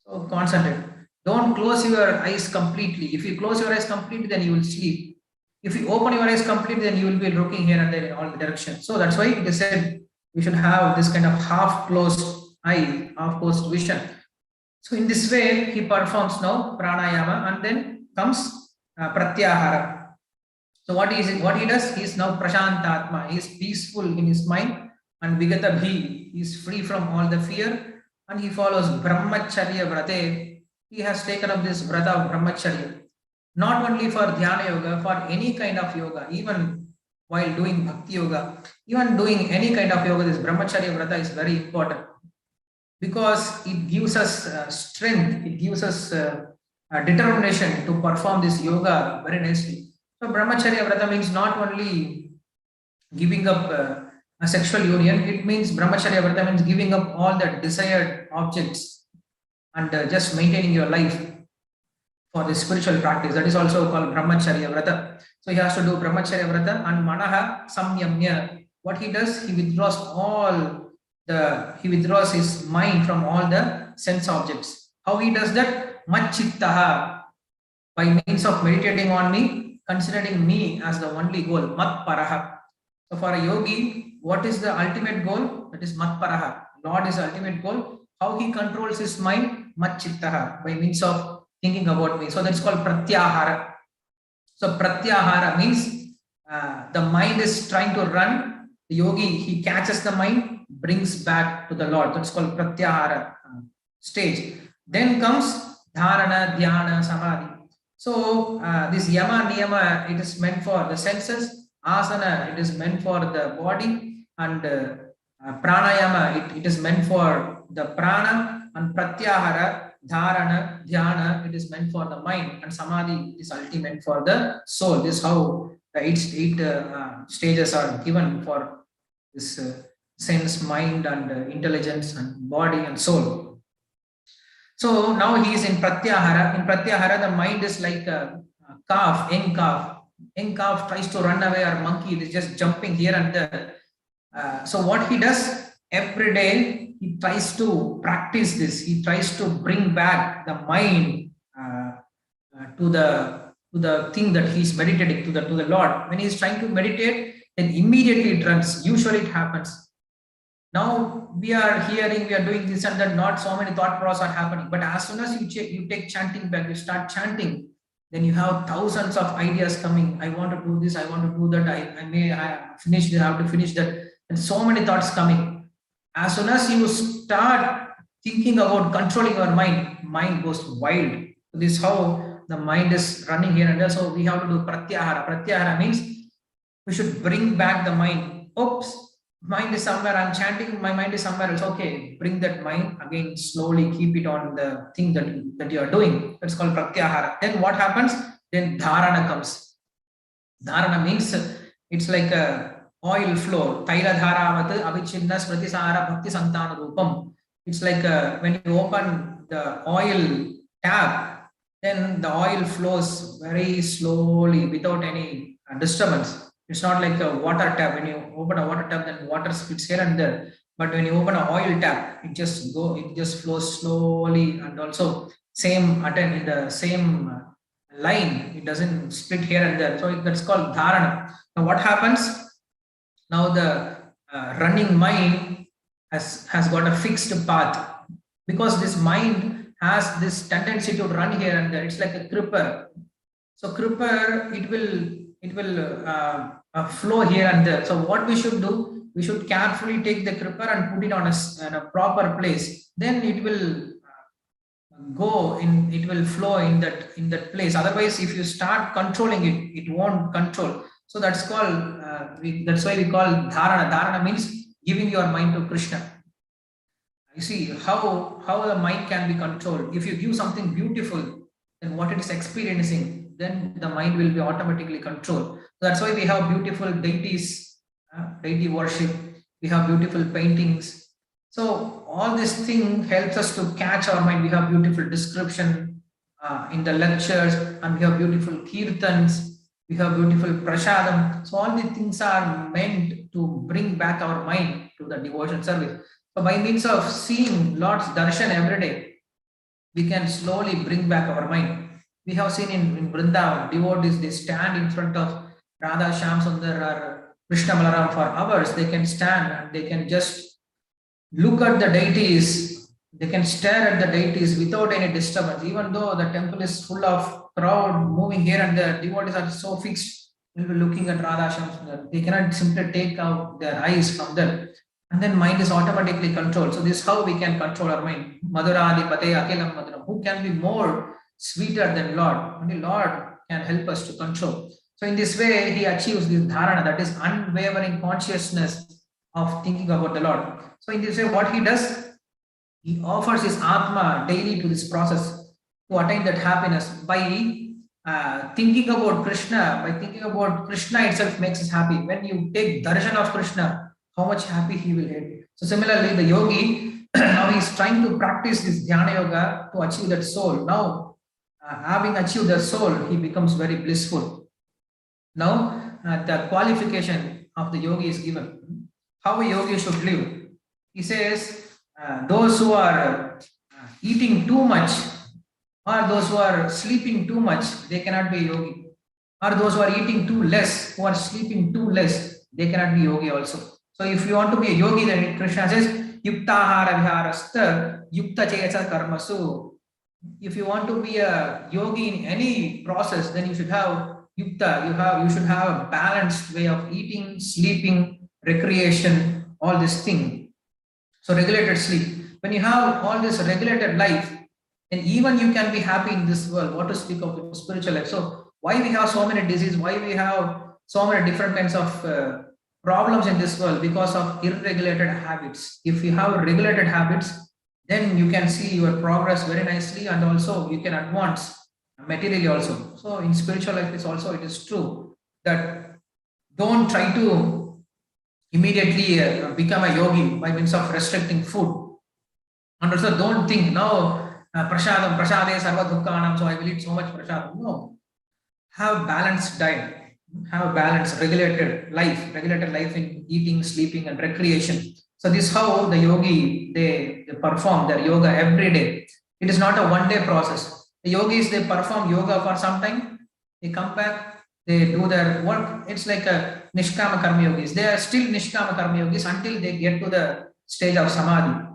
So concentrate. Don't close your eyes completely. If you close your eyes completely, then you will sleep. If you open your eyes completely, then you will be looking here and there in all the directions. So that's why it is said we should have this kind of half-closed eye, half-closed vision. So in this way, he performs now pranayama, and then comes pratyahara. So what he does? He is now prashantatma. He is peaceful in his mind, and vigata bhi. He is free from all the fear, and he follows brahmacharya vrate. He has taken up this vrata of brahmacharya, not only for dhyana yoga, for any kind of yoga, even while doing bhakti yoga, even doing any kind of yoga, this brahmacharya vrata is very important, because it gives us strength, it gives us determination to perform this yoga very nicely. So brahmacharya vrata means not only giving up a sexual union, it means brahmacharya vrata means giving up all the desired objects and just maintaining your life for the spiritual practice. That is also called brahmacharya vrata. So he has to do brahmacharya vrata, and manaha samyamya. What he does, he withdraws his mind from all the sense objects. How he does that? Machittaha, by means of meditating on me, considering me as the only goal. Mat paraha. So for a yogi, what is the ultimate goal? That is mat paraha. Lord is the ultimate goal. How he controls his mind? Machittaha, by means of thinking about me. So that's called pratyahara. So pratyahara means the mind is trying to run. The yogi, he catches the mind, brings back to the Lord. That's called pratyahara stage. Then comes dharana, dhyana, samadhi. So this yama, niyama, it is meant for the senses. Asana, it is meant for the body. And pranayama, it is meant for the prana. And pratyahara, dharana, dhyana, it is meant for the mind. And samadhi is ultimate for the soul. This is how the eight stages are given for this sense, mind, and intelligence, and body and soul. So now he is in pratyahara. In pratyahara, the mind is like a calf, young calf. Young calf tries to run away, or monkey, it is just jumping here and there. So what he does every day, he tries to practice this. He tries to bring back the mind to the thing that he is meditating, to the Lord. When he is trying to meditate, then immediately it runs. Usually it happens. Now we are hearing, we are doing this and that, not so many thought processes are happening. But as soon as you take chanting back, you start chanting, then you have thousands of ideas coming. I want to do this, I want to do that, I finish this, I have to finish that. And so many thoughts coming. As soon as you start thinking about controlling your mind goes wild. This is how the mind is running here and there. So we have to do pratyahara. Pratyahara means we should bring back the mind. Oops, mind is somewhere, I'm chanting, my mind is somewhere else. Okay, bring that mind again, slowly keep it on the thing that you are doing. That's called pratyahara. Then what happens? Then dharana comes. Dharana means it's like a oil flow. Taila dharavat avichinna smritisara bhakti santana rupam. It's like when you open the oil tap, then the oil flows very slowly without any disturbance. It's not like a water tap. When you open a water tap, then water spits here and there. But when you open an oil tap, it just flows slowly, and also same in the same line. It doesn't split here and there. So that's called dharana. Now what happens? Now the running mind has got a fixed path, because this mind has this tendency to run here and there. It's like a creeper. So creeper, it will flow here and there. So what we should do, we should carefully take the creeper and put it on a proper place. Then it will it will flow in that place. Otherwise, if you start controlling it, it won't control. So that's called that's why we call dharana. Dharana means giving your mind to Krishna. You see how the mind can be controlled. If you give something beautiful, then what it is experiencing, then the mind will be automatically controlled. So that's why we have beautiful deities, deity worship. We have beautiful paintings. So all this thing helps us to catch our mind. We have beautiful description in the lectures, and we have beautiful kirtans. We have beautiful prasadam. So all these things are meant to bring back our mind to the devotion service. So by means of seeing Lord's darshan every day, we can slowly bring back our mind. We have seen in Vrindavan, devotees, they stand in front of Radha Shyam Sundar or Krishna Balaram for hours. They can stand and they can just look at the deities. They can stare at the deities without any disturbance. Even though the temple is full of crowd moving here and there, devotees are so fixed. They'll be looking at Radha Shyam Sundar. They cannot simply take out their eyes from them. And then mind is automatically controlled. So this is how we can control our mind. Madhura Adipate Akilam Madhura. Who can be more sweeter than Lord? Only Lord can help us to control. So in this way, he achieves this dharana, that is unwavering consciousness of thinking about the Lord. So in this way, what he does, he offers his Atma daily to this process to attain that happiness by thinking about Krishna. By thinking about Krishna itself makes us happy. When you take darshan of Krishna, how much happy he will get. So similarly, the yogi, now he is trying to practice this Dhyana yoga to achieve that soul. Now, having achieved the soul, he becomes very blissful. Now, the qualification of the yogi is given. How a yogi should live. He says, those who are eating too much, or those who are sleeping too much, they cannot be a yogi. Or those who are eating too less, who are sleeping too less, they cannot be yogi also. So if you want to be a yogi, then Krishna says, Yuktahara viharastha yukta chesa karmasu. If you want to be a yogi in any process, then you should have yukta. You should have a balanced way of eating, sleeping, recreation, all this thing. So regulated sleep. When you have all this regulated life, then even you can be happy in this world. What to speak of the spiritual life? So why we have so many diseases? Why we have so many different kinds of problems in this world? Because of irregulated habits. If you have regulated habits, then you can see your progress very nicely, and also you can advance materially also. So in spiritual life, it is true that don't try to immediately become a yogi by means of restricting food. And also don't think now prasade sarva dukkanam, so I will eat so much prasadam. No, have balanced diet. Have a balanced, regulated life in eating, sleeping, and recreation. So this is how the yogi, they perform their yoga every day. It is not a one-day process. The yogis, they perform yoga for some time, they come back, they do their work. It's like a Nishkama Karma Yogis. They are still Nishkama Karma Yogis until they get to the stage of Samadhi.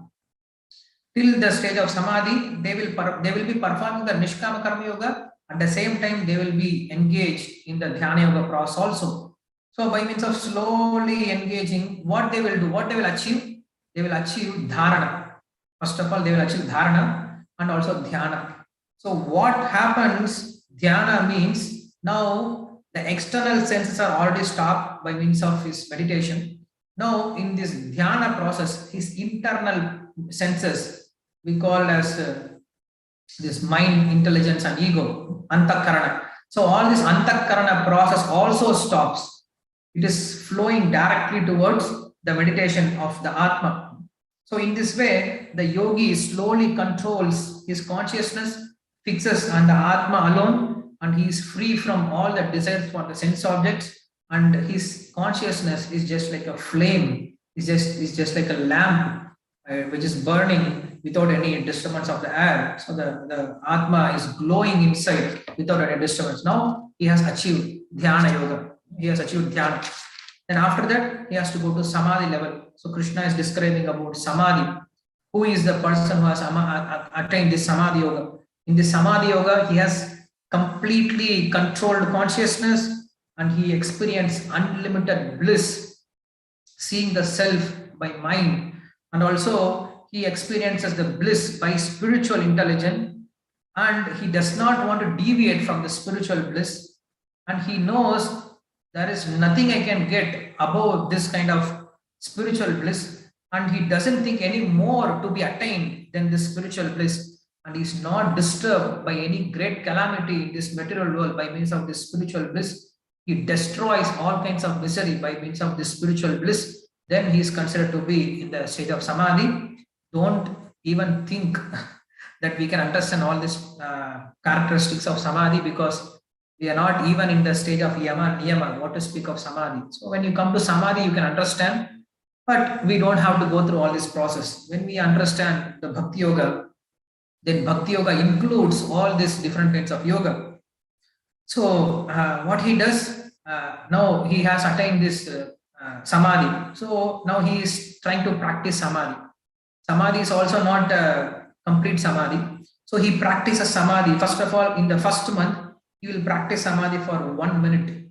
Till the stage of Samadhi, they will be performing the Nishkama Karma Yoga. At the same time, they will be engaged in the Dhyana Yoga process also. So by means of slowly engaging, what they will do, what they will achieve? They will achieve Dharana. First of all, they will achieve Dharana and also Dhyana. So what happens? Dhyana means now the external senses are already stopped by means of his meditation. Now in this Dhyana process, his internal senses, we call as this mind, intelligence and ego, antakarana. So all this antakarana process also stops. It is flowing directly towards the meditation of the Atma. So in this way, the yogi slowly controls his consciousness, fixes on the Atma alone, and he is free from all the desires for the sense objects, and his consciousness is just like a flame, is just like a lamp which is burning without any disturbance of the air. So the Atma is glowing inside without any disturbance. Now he has achieved Dhyana Yoga. He has achieved Dhyana. Then after that, he has to go to Samadhi level. So Krishna is describing about Samadhi. Who is the person who has attained this Samadhi Yoga? In this Samadhi Yoga, he has completely controlled consciousness and he experienced unlimited bliss, seeing the self by mind. And also he experiences the bliss by spiritual intelligence, and he does not want to deviate from the spiritual bliss, and he knows there is nothing I can get above this kind of spiritual bliss, and he doesn't think any more to be attained than this spiritual bliss, and he is not disturbed by any great calamity in this material world by means of this spiritual bliss. He destroys all kinds of misery by means of this spiritual bliss. Then he is considered to be in the state of Samadhi. Don't even think that we can understand all these characteristics of Samadhi, because we are not even in the stage of Yama, Niyama, what to speak of Samadhi. So when you come to Samadhi, you can understand, but we don't have to go through all this process. When we understand the Bhakti Yoga, then Bhakti Yoga includes all these different kinds of yoga. So what he does, now he has attained this Samadhi. So now he is trying to practice Samadhi. Samadhi is also not complete Samadhi. So he practices Samadhi. First of all, in the first month, he will practice Samadhi for 1 minute.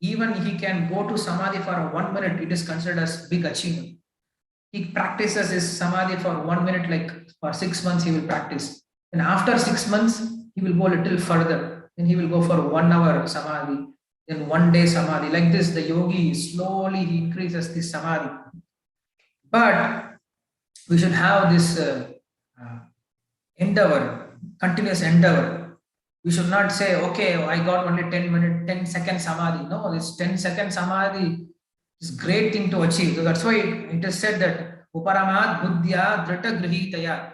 Even he can go to Samadhi for 1 minute, it is considered as big achievement. He practices his Samadhi for 1 minute, like for 6 months he will practice. And after 6 months, he will go a little further. Then he will go for 1 hour Samadhi. Then 1 day Samadhi. Like this, the yogi slowly he increases this Samadhi. But we should have this endeavor, continuous endeavor. We should not say, okay, I got only 10 second Samadhi. No, this 10-second Samadhi is a great thing to achieve. So that's why it is said that Uparamat Buddhya Drita Grihitaya.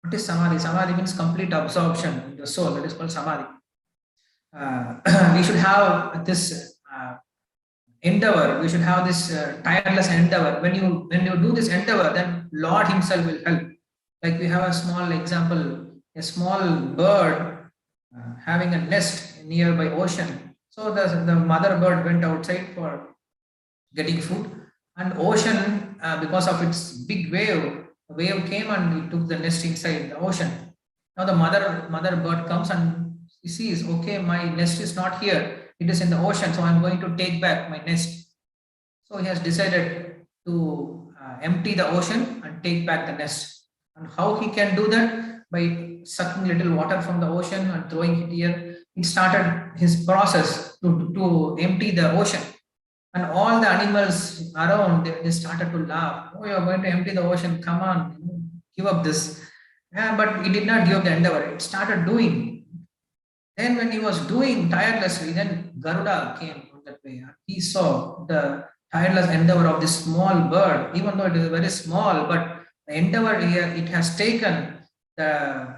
What is Samadhi? Samadhi means complete absorption in the soul. That is called Samadhi. We should have this endeavor. We should have this tireless endeavor. When you do this endeavor, then Lord Himself will help. Like we have a small example, a small bird having a nest near by ocean. So the mother bird went outside for getting food, and ocean, because of its big wave, the wave came and it took the nest inside the ocean. Now the mother bird comes and she sees, okay, my nest is not here, it is in the ocean, so I'm going to take back my nest. So he has decided to empty the ocean and take back the nest. And how he can do that? By sucking little water from the ocean and throwing it here. He started his process to empty the ocean. And all the animals around, they started to laugh. Oh, you're going to empty the ocean, come on, give up this. Yeah, but he did not give up the endeavor. It started doing. Then when he was doing tirelessly, then Garuda came on that way. He saw the tireless endeavor of this small bird, even though it is very small, but the endeavor here, it has taken the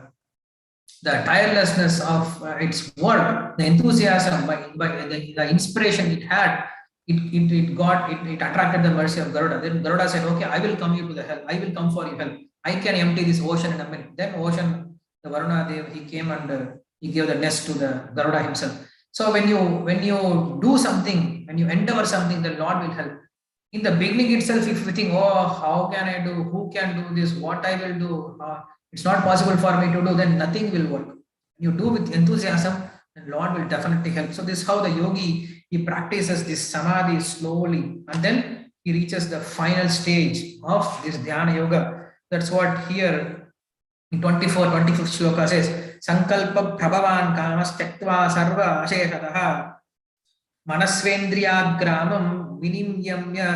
tirelessness of its work, the enthusiasm, by the inspiration it had, it attracted the mercy of Garuda. Then Garuda said, okay, I will come you to the help. I will come for your help. I can empty this ocean in a minute. Then ocean, the Varuna Dev, he came and he gave the nest to the Garuda himself. So when you do something, when you endeavor something, the Lord will help. In the beginning itself, if you think, oh, how can I do? Who can do this? What I will do? It's not possible for me to do. Then nothing will work. You do with enthusiasm, the Lord will definitely help. So this is how the yogi, he practices this samadhi slowly, and then he reaches the final stage of this dhyana yoga. That's what here in 25th shloka says, Sankalpa Prabhavan Kamas Tektva Sarva Asheshataha Manasvendriyagramam Vinimyamya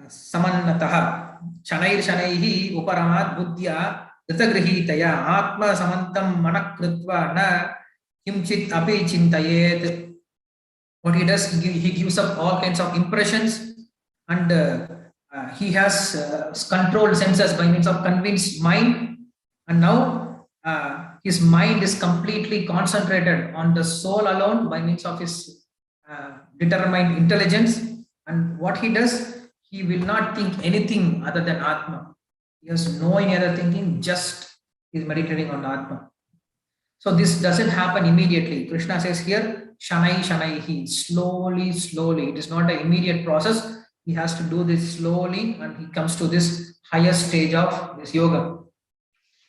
Samannataha Shanair Shanaihi Uparamat Buddhya Dritagrihitaya Atma Samantam Manakrutva Na Kimchit Api Chintayet. What he does, he gives up all kinds of impressions, and he has controlled senses by means of convinced mind, and now his mind is completely concentrated on the soul alone by means of his determined intelligence. And what he does, he will not think anything other than Atma. He has no any other thinking, just is meditating on Atma. So this doesn't happen immediately. Krishna says here, Shanai Shanaihi, slowly, slowly. It is not an immediate process. He has to do this slowly, and he comes to this higher stage of this yoga.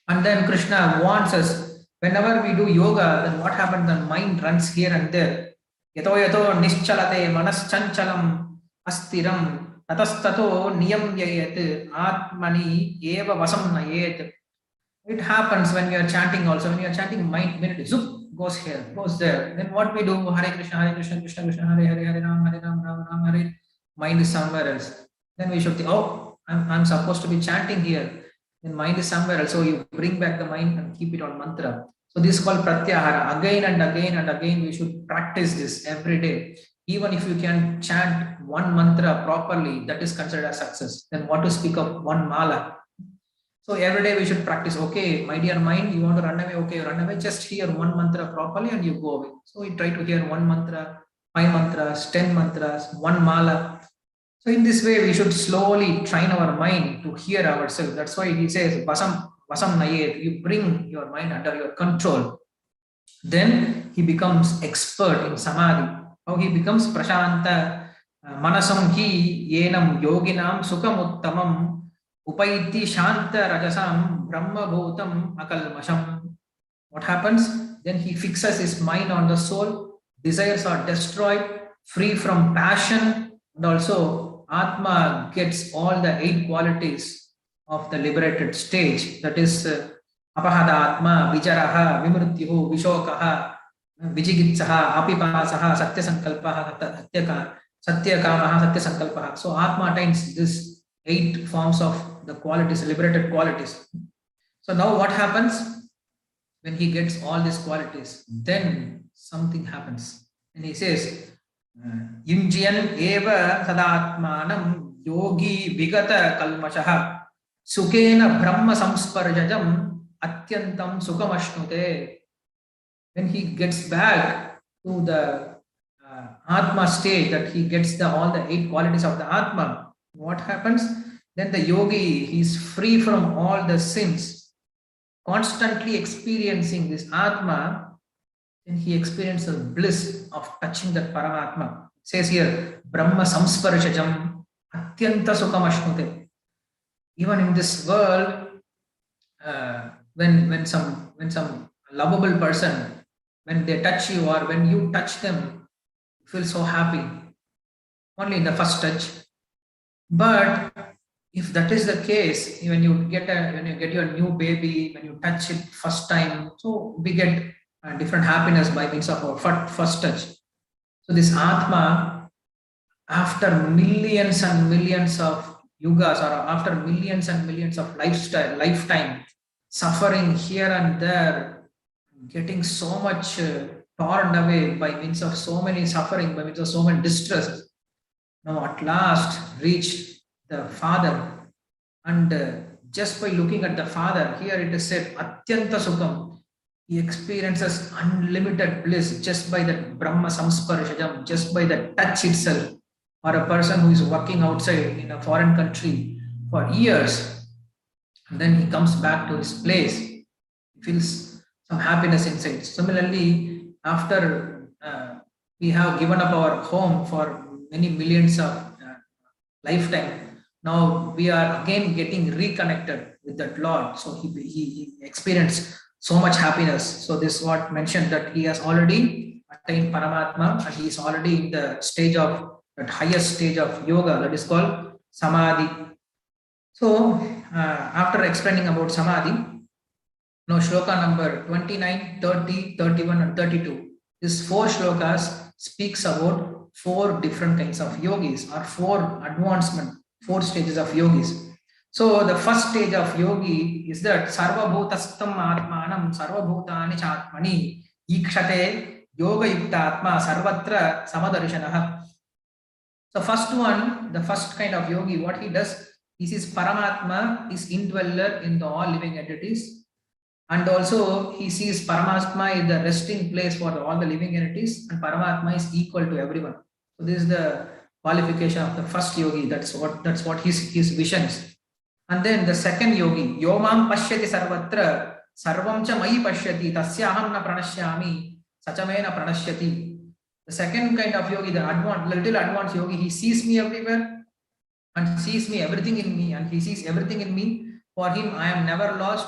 And then Krishna warns us, whenever we do yoga, then what happens? The mind runs here and there. Yato yato nischalate manaschanchalam astiram tatastato niyamyayat atmani eva vasam nayet. It happens when you are chanting also. When you are chanting, mind minute zoop goes here, goes there. Then what we do? Hare Krishna, Krishna Krishna, Hare Hare, Hare Ram, Ram, Hare. Mind is somewhere else. Then we should think, oh, I'm supposed to be chanting here. Then mind is somewhere else. So you bring back the mind and keep it on mantra. So this is called pratyahara. Again and again and again, we should practice this every day. Even if you can chant one mantra properly, that is considered a success. Then what to speak of one mala? So every day we should practice. Okay, my dear mind, you want to run away? Okay, run away. Just hear one mantra properly and you go away. So we try to hear one mantra, 5 mantras, 10 mantras, one mala. So in this way, we should slowly train our mind to hear ourselves. That's why he says, Vasam Nayet, you bring your mind under your control. Then he becomes expert in samadhi. How he becomes Prashanta Manasam hi yenam yoginam sukhamuttamam Upaiti Shanta Rajasam Brahma Bhutam Akalmasham. What happens? Then he fixes his mind on the soul, desires are destroyed, free from passion, and also Atma gets all the 8 qualities of the liberated stage. That is Apahada Atma, Vijaraha, Vimrutyuhu, Vishokaha, Vijigitsaha, Apipasaha, Satyasankalpaha, Satyakamaha, Satyasankalpaha. So Atma attains this 8 forms of the qualities, liberated qualities. So now what happens when he gets all these qualities? Then something happens. And he says, Yunjian eva sadatmanam yogi vigata kalmashaha sukena brahma samsparjajam atyantam sukhamashnute. When he gets back to the Atma state, that he gets all the 8 qualities of the Atma, what happens? Then the yogi, he is free from all the sins, constantly experiencing this Atma, and he experiences the bliss of touching that Paramatma. It says here, Brahma Samsparshajam Atyanta Sukhamashnute. Even in this world, when some lovable person, when they touch you or when you touch them, you feel so happy. Only in the first touch. But if that is the case, when you get your new baby, when you touch it first time, so we get different happiness by means of our first touch. So this Atma, after millions and millions of yugas, or after millions and millions of lifetime suffering here and there, getting so much torn away by means of so many suffering, by means of so many distress, now at last reached the Father. And just by looking at the Father, here it is said, Atyanta Sukham, he experiences unlimited bliss just by that Brahma Samsparshajam, just by the touch itself. Or a person who is working outside in a foreign country for years, and then he comes back to his place, he feels some happiness inside. Similarly, after We have given up our home for many millions of lifetime. Now we are again getting reconnected with that Lord. So he experienced so much happiness. So this is what mentioned, that he has already attained Paramatma, and he is already in the stage of that highest stage of yoga, that is called Samadhi. So after explaining about Samadhi, now shloka number 29, 30, 31 and 32. These four shlokas speaks about four different kinds of yogis, or four advancement, four stages of yogis. So the first stage of yogi is that Sarva Bhutastam Atmanam Sarva Bhutani Chatmani Ikshate Yoga Yukta Atma Sarvatra Samadarshanaha. So first one, the first kind of yogi, what he does, he sees Paramatma is indweller in the all living entities, and also he sees Paramatma is the resting place for all the living entities, and Paramatma is equal to everyone. So this is the qualification of the first yogi. That's what his vision is. And then the second yogi, Yomam Pashyati Sarvatra Sarvam cha Mayi Pashyati Tasyaham na Pranashyami Sachamena Pranashyati. The second kind of yogi, the little advanced yogi, he sees me everywhere and sees me everything in me, and he sees everything in me. For him, I am never lost,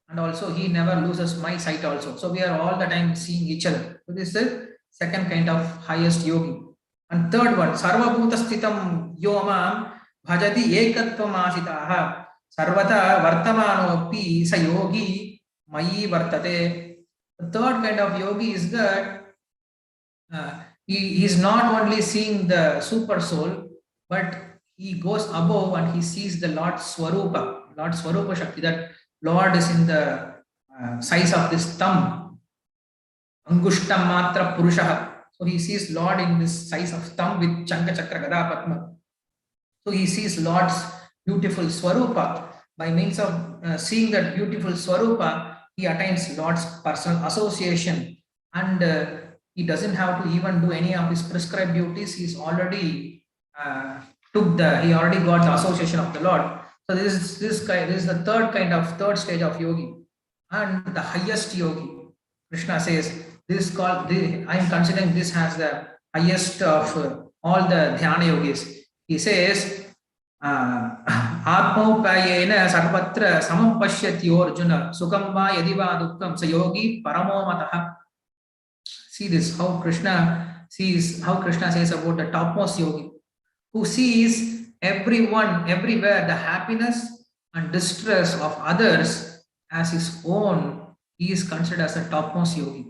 and also he never loses my sight also. So we are all the time seeing each other. So this is the second kind of highest yogi. And third one, Sarva Bhuta Sthitam Yomam Bhajati Ekatvam Asitaha Sarvata Vartamanopi Sa Yogi Mayi Vartate. The third kind of yogi is that he is not only seeing the super soul, but he goes above and he sees the Lord Swarupa Shakti. That Lord is in the size of this thumb, Angushtam Matra Purushaha. So he sees Lord in this size of thumb with Chanka Chakra Gada Padma. So he sees Lord's beautiful Swarupa. By means of seeing that beautiful Swarupa, he attains Lord's personal association, and he doesn't have to even do any of his prescribed duties. He's already he already got the association of the Lord. So this is the third stage of yogi, and the highest yogi. Krishna says this I am considering this as the highest of all the Dhyana yogis. He says Atmaupayena sarvatra samam pashyati Arjuna sukham va yadi va dukkham sa yogi paramo mataha. See this, how Krishna says about the topmost yogi, who sees everyone, everywhere, the happiness and distress of others as his own. He is considered as the topmost yogi.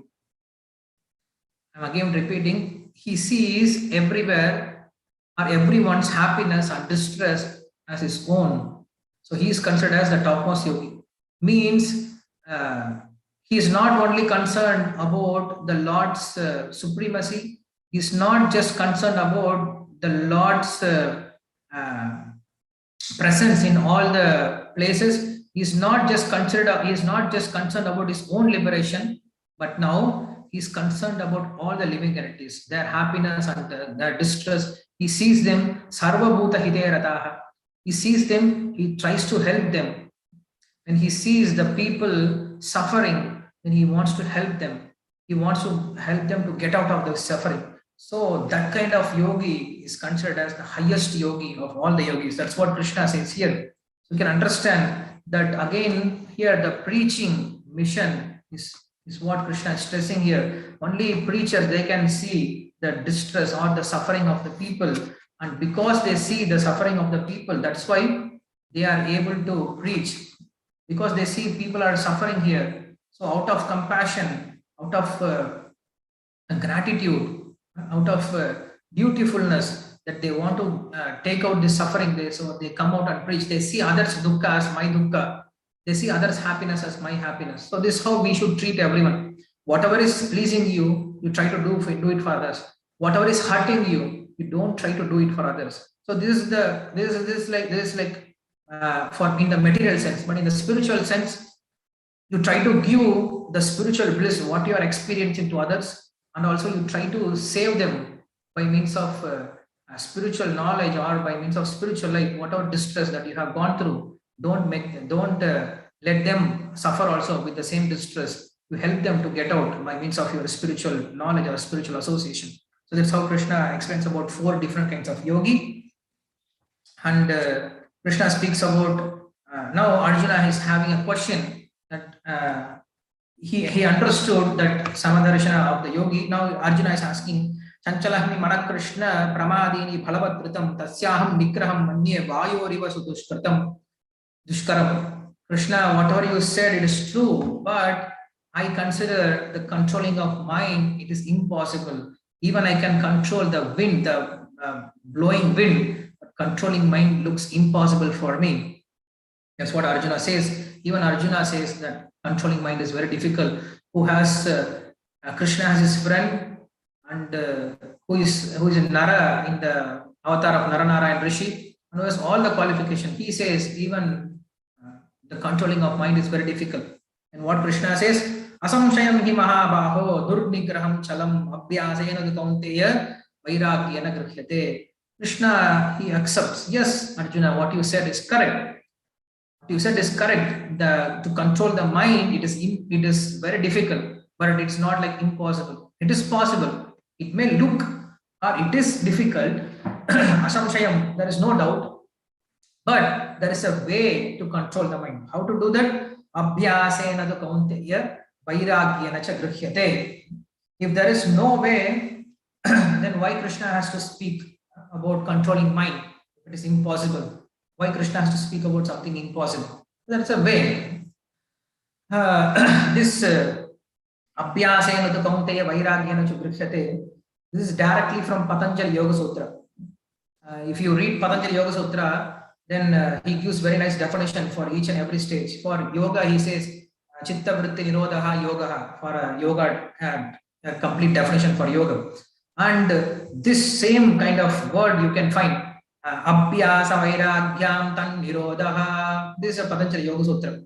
I'm again repeating, he sees everywhere or everyone's happiness and distress as his own. So he is considered as the topmost yogi. Means he is not only concerned about the Lord's supremacy, he is not just concerned about the Lord's presence in all the places. He is not just concerned about his own liberation, but now he is concerned about all the living entities, their happiness and their distress. He sees them, Sarva Bhuta Hite Rataha. He sees them, he tries to help them. When he sees the people suffering, then he wants to help them. He wants to help them to get out of the suffering. So that kind of yogi is considered as the highest yogi of all the yogis. That's what Krishna says here. So you can understand that again here the preaching mission is what Krishna is stressing here. Only preachers, they can see the distress or the suffering of the people. And because they see the suffering of the people, that's why they are able to preach. Because they see people are suffering here. So out of compassion, out of gratitude, out of dutifulness, that they want to take out this suffering, so they come out and preach. They see others' dukkha as my dukkha. They see others' happiness as my happiness. So this is how we should treat everyone. Whatever is pleasing you, you try to do it for others. Whatever is hurting you, you don't try to do it for others. So this is like for in the material sense, but in the spiritual sense, you try to give the spiritual bliss, what you are experiencing, to others, and also you try to save them by means of spiritual knowledge or by means of spiritual life. Whatever distress that you have gone through, don't let them suffer also with the same distress. You help them to get out by means of your spiritual knowledge or spiritual association. So that's how Krishna explains about 4 different kinds of yogi. And Krishna speaks about now Arjuna is having a question that he understood that Samadarshana of the yogi. Now Arjuna is asking, Chanchalahmi Mana Krishna Pramadini Bhalavatrutam Tasyaham Nikraham Manye Vayoriva Sudushkratam Dushkaram. Krishna, whatever you said, it is true, but I consider the controlling of mind, it is impossible. Even I can control the wind, the blowing wind, but controlling mind looks impossible for me. That's what Arjuna says. Even Arjuna says that controlling mind is very difficult. Who has Krishna as his friend, and who is in Nara, in the avatar of Naranarayan Rishi, and who has all the qualification. He says even the controlling of mind is very difficult. And what Krishna says, Asamshayam hi mahabaho durnigraham chalam abhyasena kaunteya vairagyena grhyate. Krishna, he accepts. Yes, Arjuna, what you said is correct. What you said is correct. To control the mind, it is very difficult, but it's not like impossible. It is possible. It may look or it is difficult. Asamshayam, there is no doubt. But there is a way to control the mind. How to do that? Abhyasena tu kaunteya vairagyena cha grhyate. If there is no way, then why Krishna has to speak about controlling mind? It is impossible. Why Krishna has to speak about something impossible? There is a way. This Abhyasena tu kaunteya vairagyena cha grhyate. This is directly from Patanjali Yoga Sutra. If you read Patanjali Yoga Sutra, then he gives very nice definition for each and every stage. For yoga, he says chitta vritti nirodha yoga. For yoga, a complete definition for yoga. And this same kind of word you can find abhyasa vairagyam tan nirodha. This is a Patanjali Yoga Sutra,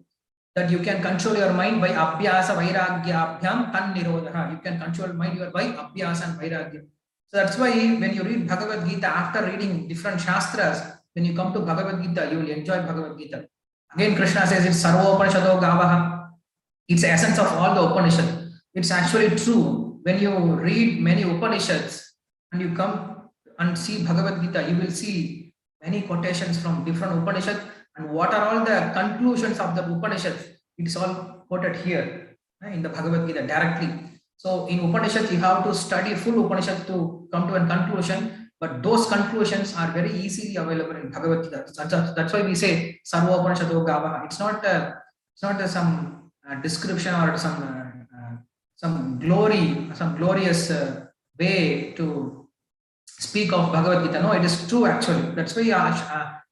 that you can control your mind by abhyasa vairagyabhyam tan nirodha. You can control mind by abhyasa and vairagya. So that's why when you read Bhagavad Gita, after reading different shastras, when you come to Bhagavad Gita, you will enjoy Bhagavad Gita. Again, Krishna says it's Sarva Upanishado Gavaha. It's the essence of all the Upanishad. It's actually true. When you read many Upanishads and you come and see Bhagavad Gita, you will see many quotations from different Upanishads. And what are all the conclusions of the Upanishads? It's all quoted here in the Bhagavad Gita directly. So in Upanishads, you have to study full Upanishad to come to a conclusion. But those conclusions are very easily available in Bhagavad Gita. That's why we say Sarva Upanishado Gavaha. It's not some description or some glorious way to speak of Bhagavad Gita. No, it is true actually. That's why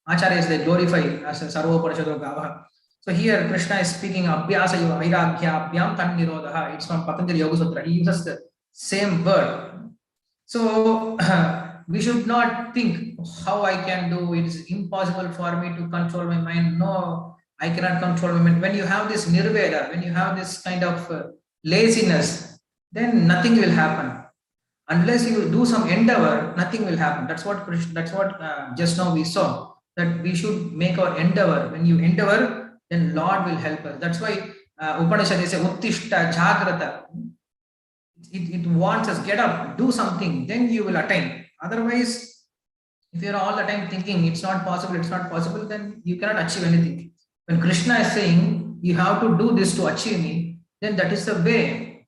Acharyas, they glorify as Sarva Upanishado Gavaha. So here Krishna is speaking Abhyasa Vairagya Abhyam Tan Nirodha. It's from Patanjali Yoga Sutra. He uses the same word. So we should not think how I can do. It is impossible for me to control my mind. No, I cannot control my mind. When you have this nirveda, when you have this kind of laziness, then nothing will happen. Unless you do some endeavor, nothing will happen. That's what just now we saw, that we should make our endeavor. When you endeavor, then Lord will help us. That's why Upanishad is a uttishta jagrata. It wants us, get up, do something, then you will attain. Otherwise, if you are all the time thinking it's not possible, then you cannot achieve anything. When Krishna is saying you have to do this to achieve me, then that is the way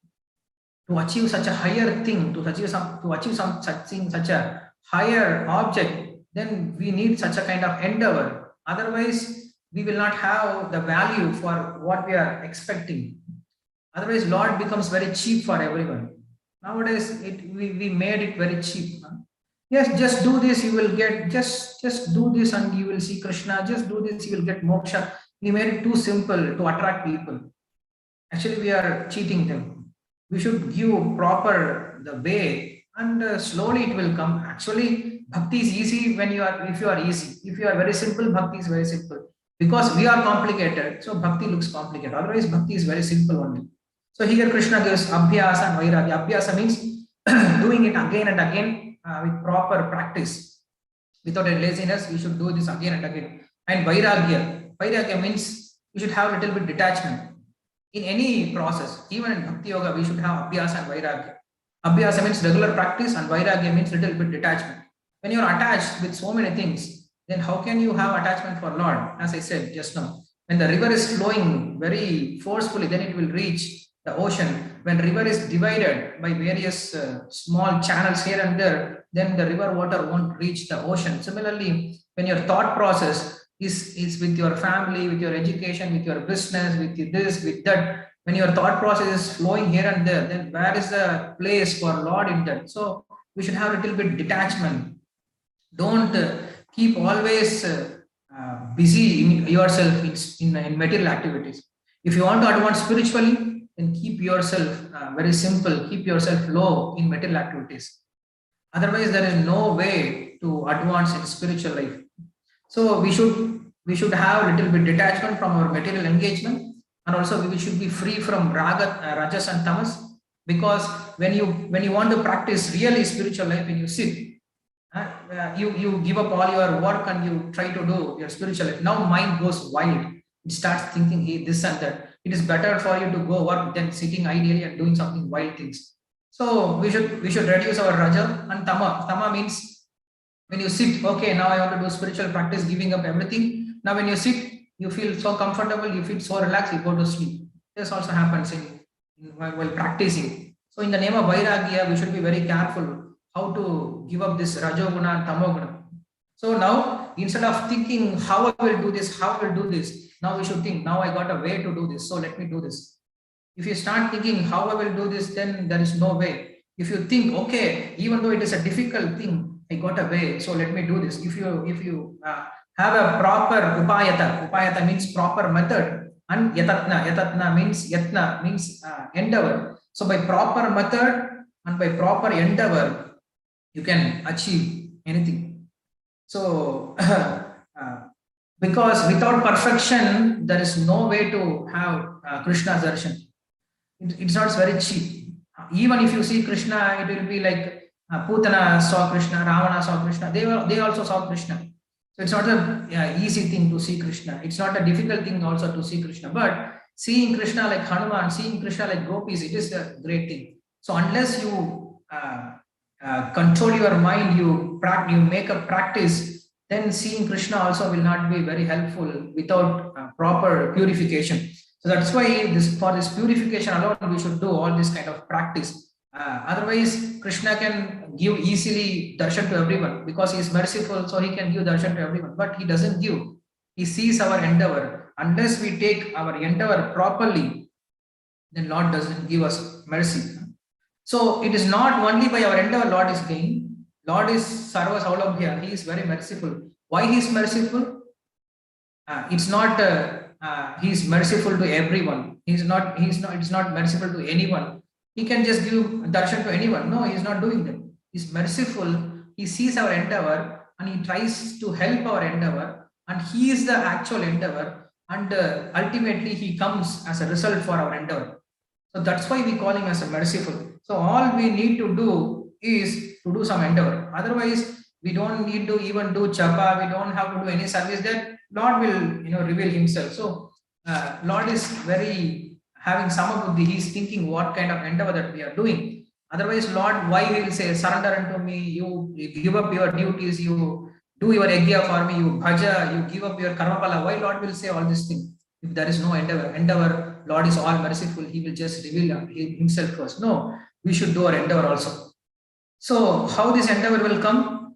to achieve such a higher thing, to achieve such a higher object. Then we need such a kind of endeavor. Otherwise, we will not have the value for what we are expecting. Otherwise, Lord becomes very cheap for everyone. Nowadays, we made it very cheap. Yes, just do this, you will get, just do this and you will see Krishna. Just do this, you will get moksha. We made it too simple to attract people. Actually, we are cheating them. We should give proper the way, and slowly it will come. Actually, bhakti is easy if you are easy. If you are very simple, bhakti is very simple. Because we are complicated, so bhakti looks complicated. Otherwise, bhakti is very simple only. So here Krishna gives abhyasa and vairagya. Abhyasa means doing it again and again with proper practice. Without a laziness, we should do this again and again. And vairagya means you should have a little bit detachment. In any process, even in Bhakti Yoga, we should have abhyasa and vairagya. Abhyasa means regular practice, and Vairagya means little bit detachment. When you are attached with so many things, then how can you have attachment for Lord? As I said just now, when the river is flowing very forcefully, then it will reach the ocean. When river is divided by various small channels here and there, then the river water won't reach the ocean. Similarly, when your thought process is with your family, with your education, with your business, with this, with that, when your thought process is flowing here and there, then where is the place for Lord in that? So we should have a little bit detachment. Don't keep always busy in yourself in material activities. If you want to advance spiritually, then keep yourself very simple, keep yourself low in material activities. Otherwise, there is no way to advance in spiritual life. So we should have a little bit detachment from our material engagement, and also we should be free from rajas and tamas, because when you want to practice really spiritual life, when you sit, you give up all your work and you try to do your spiritual life. Now mind goes wild. It starts thinking, hey, this and that. It is better for you to go work than sitting ideally and doing something wild things. So we should reduce our raja and tama. Tama means when you sit, okay, now I want to do spiritual practice, giving up everything. Now when you sit, you feel so comfortable, you feel so relaxed, you go to sleep. This also happens while practicing. So in the name of Vairagya, we should be very careful how to give up this Rajoguna and Tamoguna. So now, instead of thinking how I will do this, now we should think, now I got a way to do this, so let me do this. If you start thinking how I will do this, then there is no way. If you think, okay, even though it is a difficult thing, I got a way, so let me do this. If you have a proper upayata means proper method, and yatatna means endeavor. So by proper method and by proper endeavor, you can achieve anything. So because without perfection, there is no way to have Krishna's darshan. It's not very cheap. Even if you see Krishna, it will be like Putana saw Krishna, Ravana saw Krishna. They also saw Krishna. So it's not a easy thing to see Krishna. It's not a difficult thing also to see Krishna. But seeing Krishna like Hanuman, seeing Krishna like gopis, it is a great thing. So unless you control your mind, you make a practice, then seeing Krishna also will not be very helpful without proper purification. So that's why for this purification alone, we should do all this kind of practice. Otherwise, Krishna can give easily darshan to everyone because he is merciful, so he can give darshan to everyone. But he doesn't give. He sees our endeavor. Unless we take our endeavor properly, then Lord doesn't give us mercy. So it is not only by our endeavor Lord is gained. Lord is Sarva Saulabhya. He is very merciful. Why he is merciful? It's not he is merciful to everyone. It's not merciful to anyone. He can just give darshan to anyone. No, he is not doing that. He's merciful. He sees our endeavor and he tries to help our endeavor, and he is the actual endeavor, and ultimately he comes as a result for our endeavor. So that's why we call him as a merciful. So all we need to do is to do some endeavor. Otherwise, we don't need to even do japa. We don't have to do any service. That Lord will reveal himself. So Lord is very having samabuddhi. He is thinking what kind of endeavor that we are doing. Otherwise, Lord, why he will say, surrender unto me, you give up your duties, you do your yajna for me, you bhaja, you give up your karmapala. Why Lord will say all these things? If there is no endeavor, Lord is all merciful. He will just reveal himself first. No, we should do our endeavor also. So how this endeavor will come?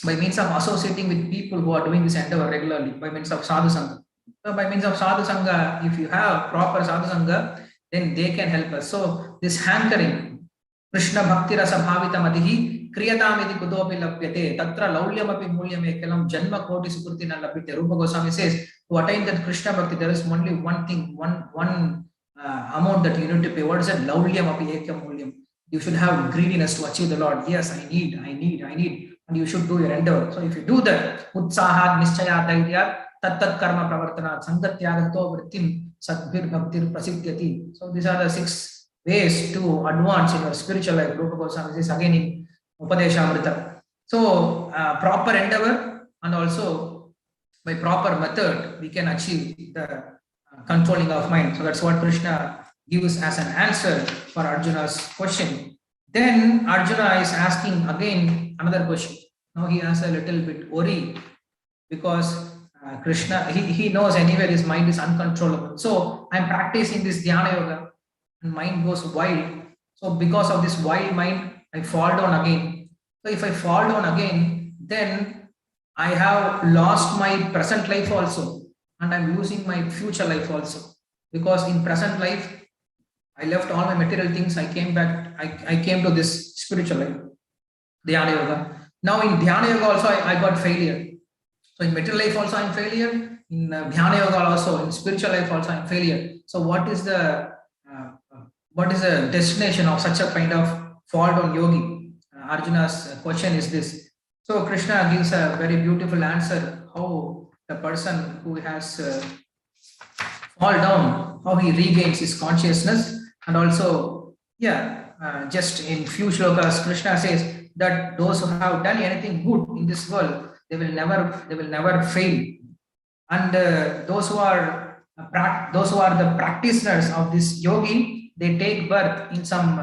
By means of associating with people who are doing this endeavor regularly, by means of sadhu sangha. So by means of sadhu sangha, if you have proper sadhu sangha, then they can help us. So this hankering, Krishna bhakti rasa bhavita matihi kriyatam iti kutopi lapyate tatra laulyam api mulyam ekalam janma koti sukriti na lapyate. Rupa Goswami says, to attain that Krishna bhakti, there is only one thing, one amount that you need to pay. What is it? Laulyam api ekam mulyam. You should have greediness to achieve the Lord. Yes, I need, and you should do your endeavor. So if you do that, utsahat nischaya dairya tat karma pravartana sangatyagato vrittim sadbir bhaktir prasiddhyati. So these are the 6 ways to advance in your spiritual life. Rupa Goswami says again in Upadeshamrita. So proper endeavor and also by proper method, we can achieve the controlling of mind. So that's what Krishna gives as an answer for Arjuna's question. Then Arjuna is asking again another question. Now he has a little bit worry because Krishna, he knows anywhere his mind is uncontrollable. So I'm practicing this Dhyana Yoga and mind goes wild. So because of this wild mind, I fall down again. So if I fall down again, then I have lost my present life also and I'm losing my future life also. Because in present life, I left all my material things. I came back. I came to this spiritual life, Dhyana Yoga. Now in Dhyana Yoga also, I got failure. So in material life also I'm failure. In Dhyana Yoga also, in spiritual life also I'm failure. So what is the destination of such a kind of fall down yogi? Arjuna's question is this. So Krishna gives a very beautiful answer how the person who has fall down, how he regains his consciousness, and also, just in few shlokas, Krishna says that those who have done anything good in this world, they will never fail. And those who are the practitioners of this yogi, they take birth in some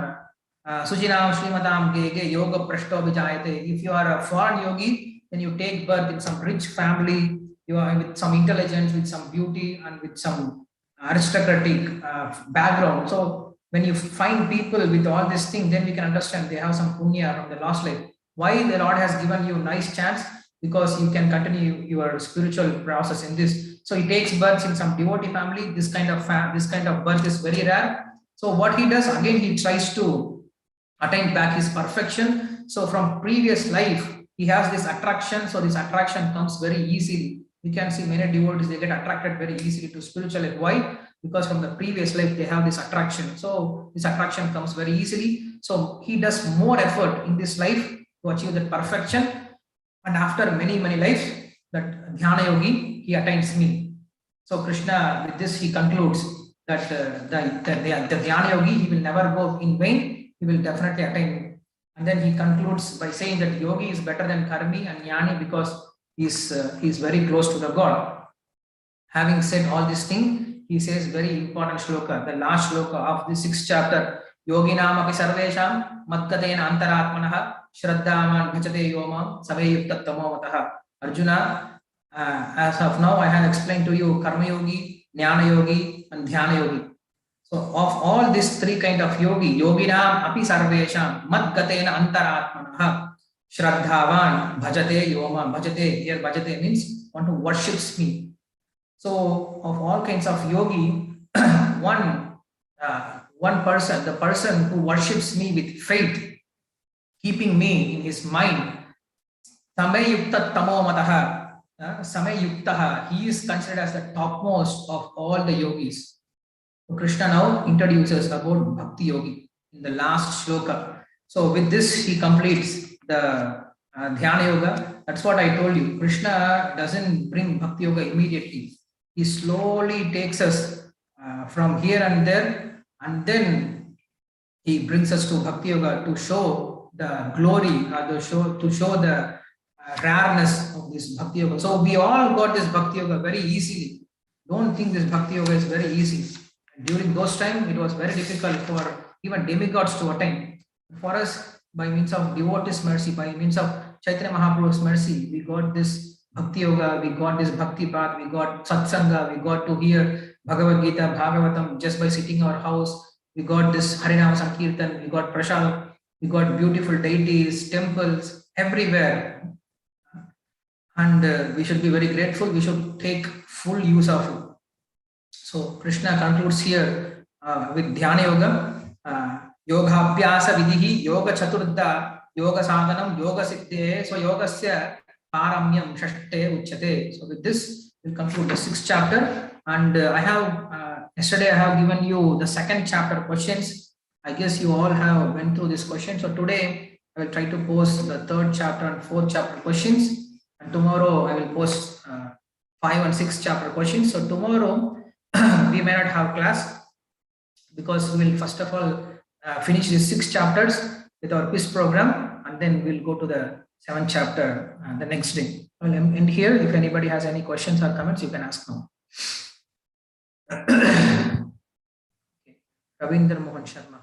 Sujinam Srimadam Gege Yoga Prashto Vijayate. If you are a foreign yogi, then you take birth in some rich family, you are with some intelligence, with some beauty, and with some aristocratic background. So when you find people with all these things, then we can understand they have some punya from the last life. Why the Lord has given you nice chance? Because you can continue your spiritual process in this. So he takes birth in some devotee family. This kind of birth is very rare. So what he does again, he tries to attain back his perfection. So from previous life, he has this attraction. So this attraction comes very easily. You can see many devotees, they get attracted very easily to spiritual life. Why? Because from the previous life, they have this attraction. So this attraction comes very easily. So he does more effort in this life to achieve that perfection. And after many, many lives, that Dhyana Yogi, he attains me. So Krishna, with this, he concludes that the Dhyana Yogi, he will never go in vain. He will definitely attain me. And then he concludes by saying that Yogi is better than Karmi and Jnani because he's very close to the God. Having said all this thing, he says very important shloka, the last shloka of the 6th chapter. Yoginam api sarvesham madgatena antaratmanaha shraddhaman bhajate yomam savayuktattamo mataha. Arjuna, as of now, I have explained to you Karma Yogi, Jnana Yogi, and Dhyana Yogi. So of all these three kind of yogi, yoginam api sarvesham madgatena antaratmanaha shraddhavan bhajate yomam. Bhajate, here bhajate means one who worships me. So of all kinds of yogi, one person, the person who worships me with faith, keeping me in his mind, samayukta tamo mataha, samayuktaha, he is considered as the topmost of all the yogis. So Krishna now introduces about Bhakti Yogi in the last shloka. So with this, he completes the Dhyana Yoga. That's what I told you. Krishna doesn't bring Bhakti Yoga immediately. He slowly takes us from here and there, and then he brings us to Bhakti Yoga to show the glory, or to show the rareness of this Bhakti Yoga. So we all got this Bhakti Yoga very easily. Don't think this Bhakti Yoga is very easy. During those times, it was very difficult for even demigods to attain. For us, by means of devotees' mercy, by means of Chaitanya Mahaprabhu's mercy, we got this Bhakti Yoga, we got this Bhakti Path, we got Satsanga, we got to hear Bhagavad Gita, Bhagavatam just by sitting in our house. We got this Harinam Sankirtan, we got Prasad, we got beautiful deities, temples everywhere. And we should be very grateful, we should take full use of it. So Krishna concludes here with Dhyana Yoga, Yoga Abhyasa Vidhi, Yoga Chaturdha, Yoga Sadhanam, Yoga Siddhe, so Yogasya Paramyam Shashte Uchate. So with this, we'll conclude the 6th chapter. And yesterday I have given you the 2nd chapter questions. I guess you all have went through this question. So today I will try to post the 3rd chapter and 4th chapter questions. And tomorrow I will post 5 and 6 chapter questions. So tomorrow we may not have class because we will first of all finish these 6 chapters with our quiz program, and then we'll go to the 7th chapter the next day. I'll end here. If anybody has any questions or comments, you can ask now. Okay. Ravindra Mohan Sharma.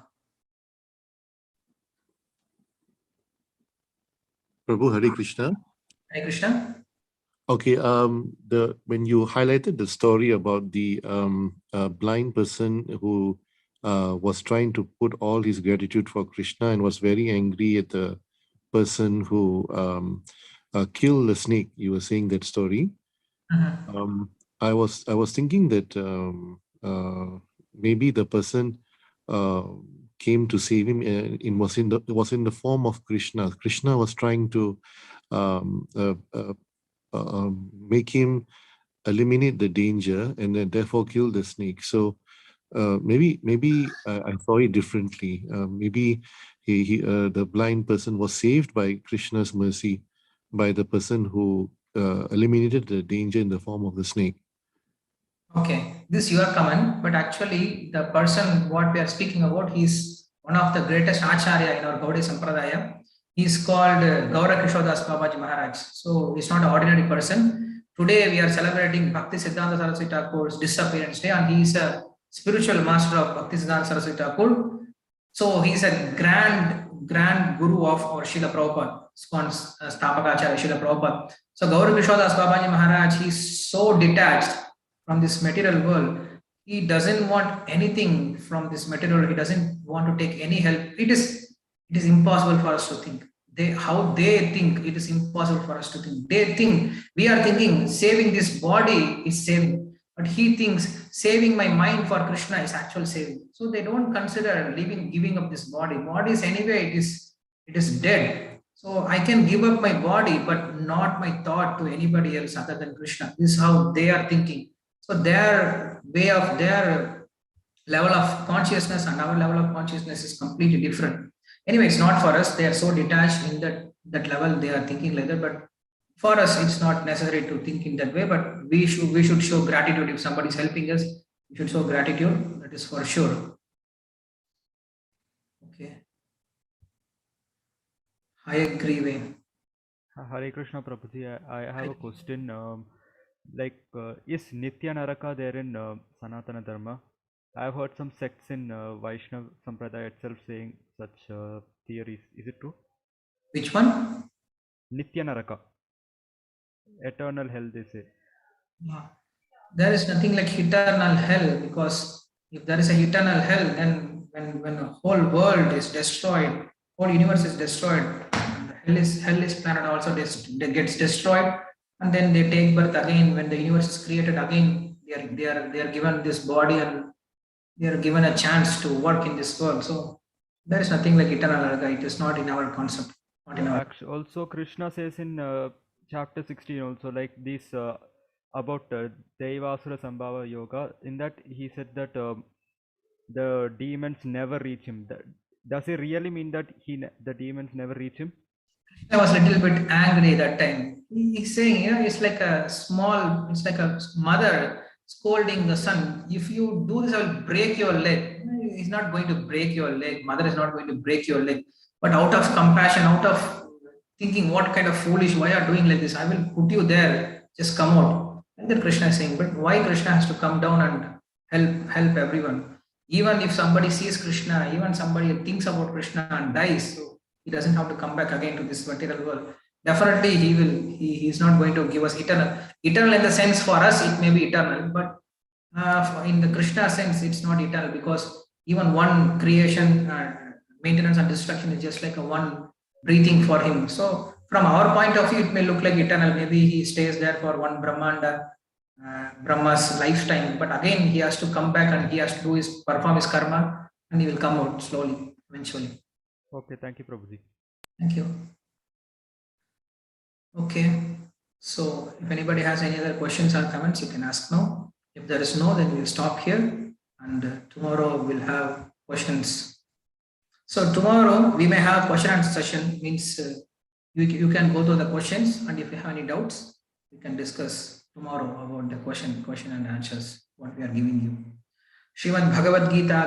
Prabhu, Hare Krishna. Hare Krishna. Okay, when you highlighted the story about the blind person who was trying to put all his gratitude for Krishna and was very angry at the person who killed the snake. You were saying that story. I was thinking that maybe the person came to save him. Was in the form of Krishna. Krishna was trying to make him eliminate the danger and then therefore kill the snake. So maybe I saw it differently. Maybe the blind person was saved by Krishna's mercy by the person who eliminated the danger in the form of the snake. Okay, this your comment, but actually the person what we are speaking about, he's one of the greatest acharya in our Gaudiya Sampradaya. He's called Gaura Kishodas Babaji Maharaj. So he's not an ordinary person. Today we are celebrating Bhakti Siddhanta Saraswati Thakur's disappearance day, and he is a spiritual master of Bhakti Siddhanta Saraswati Thakur. So he's a grand guru of our Srila Prabhupada, Stapakacharya Srila Prabhupada. So Gaura Kishodas Babaji Maharaj, he's so detached from this material world. He doesn't want anything from this material. He doesn't want to take any help. It is impossible for us to think. How they think, it is impossible for us to think. They think, we are thinking saving this body is saving, but he thinks saving my mind for Krishna is actual saving. So they don't consider giving up this body. Body is anyway, it is dead. So I can give up my body, but not my thought to anybody else other than Krishna. This is how they are thinking. So their way of their level of consciousness and our level of consciousness is completely different. Anyway, it's not for us. They are so detached in that level. They are thinking like that. But for us, it's not necessary to think in that way. But we should show gratitude. If somebody is helping us, we should show gratitude. That is for sure. Okay. I agree, Wayne. Hare Krishna Prabhuji, I have a question. Is Nitya Naraka there in Sanatana Dharma? I have heard some sects in Vaishnava Sampradaya itself saying such theories. Is it true? Which one? Nitya Naraka. Eternal hell, they say. Yeah. There is nothing like eternal hell, because if there is a eternal hell, then when the whole world is destroyed, whole universe is destroyed, hell is planet also gets destroyed, and then they take birth again. When the universe is created again, they are given this body and they are given a chance to work in this world. So there is nothing like eternal naraga. It is not in our concept. Not in our. Also, Krishna says in chapter 16 also, like this about Devasura Sambhava Yoga. In that he said that the demons never reach him. Does it really mean that the demons never reach him? I was a little bit angry that time. He's saying, it's like it's like a mother scolding the son. If you do this, I will break your leg. He's not going to break your leg. Mother is not going to break your leg. But out of compassion, out of thinking, what kind of foolish, why are you doing like this? I will put you there. Just come out. And then Krishna is saying, but why Krishna has to come down and help everyone? Even if somebody sees Krishna, even somebody thinks about Krishna and dies, so he doesn't have to come back again to this material world. Definitely he is not going to give us eternal. Eternal in the sense for us, it may be eternal, but in the Krishna sense, it's not eternal, because even one creation, maintenance and destruction is just like a one breathing for him. So from our point of view, it may look like eternal. Maybe he stays there for one Brahmanda, Brahma's lifetime, but again he has to come back and he has to perform his karma, and he will come out slowly, eventually. Okay, thank you, Prabhuji. Thank you. Okay, so if anybody has any other questions or comments, you can ask now. If there is no, then we'll stop here, and tomorrow we'll have questions. So tomorrow we may have question and answer session, means you can go to the questions, and if you have any doubts, we can discuss tomorrow about the question and answers, what we are giving you. Srimad Bhagavad Gita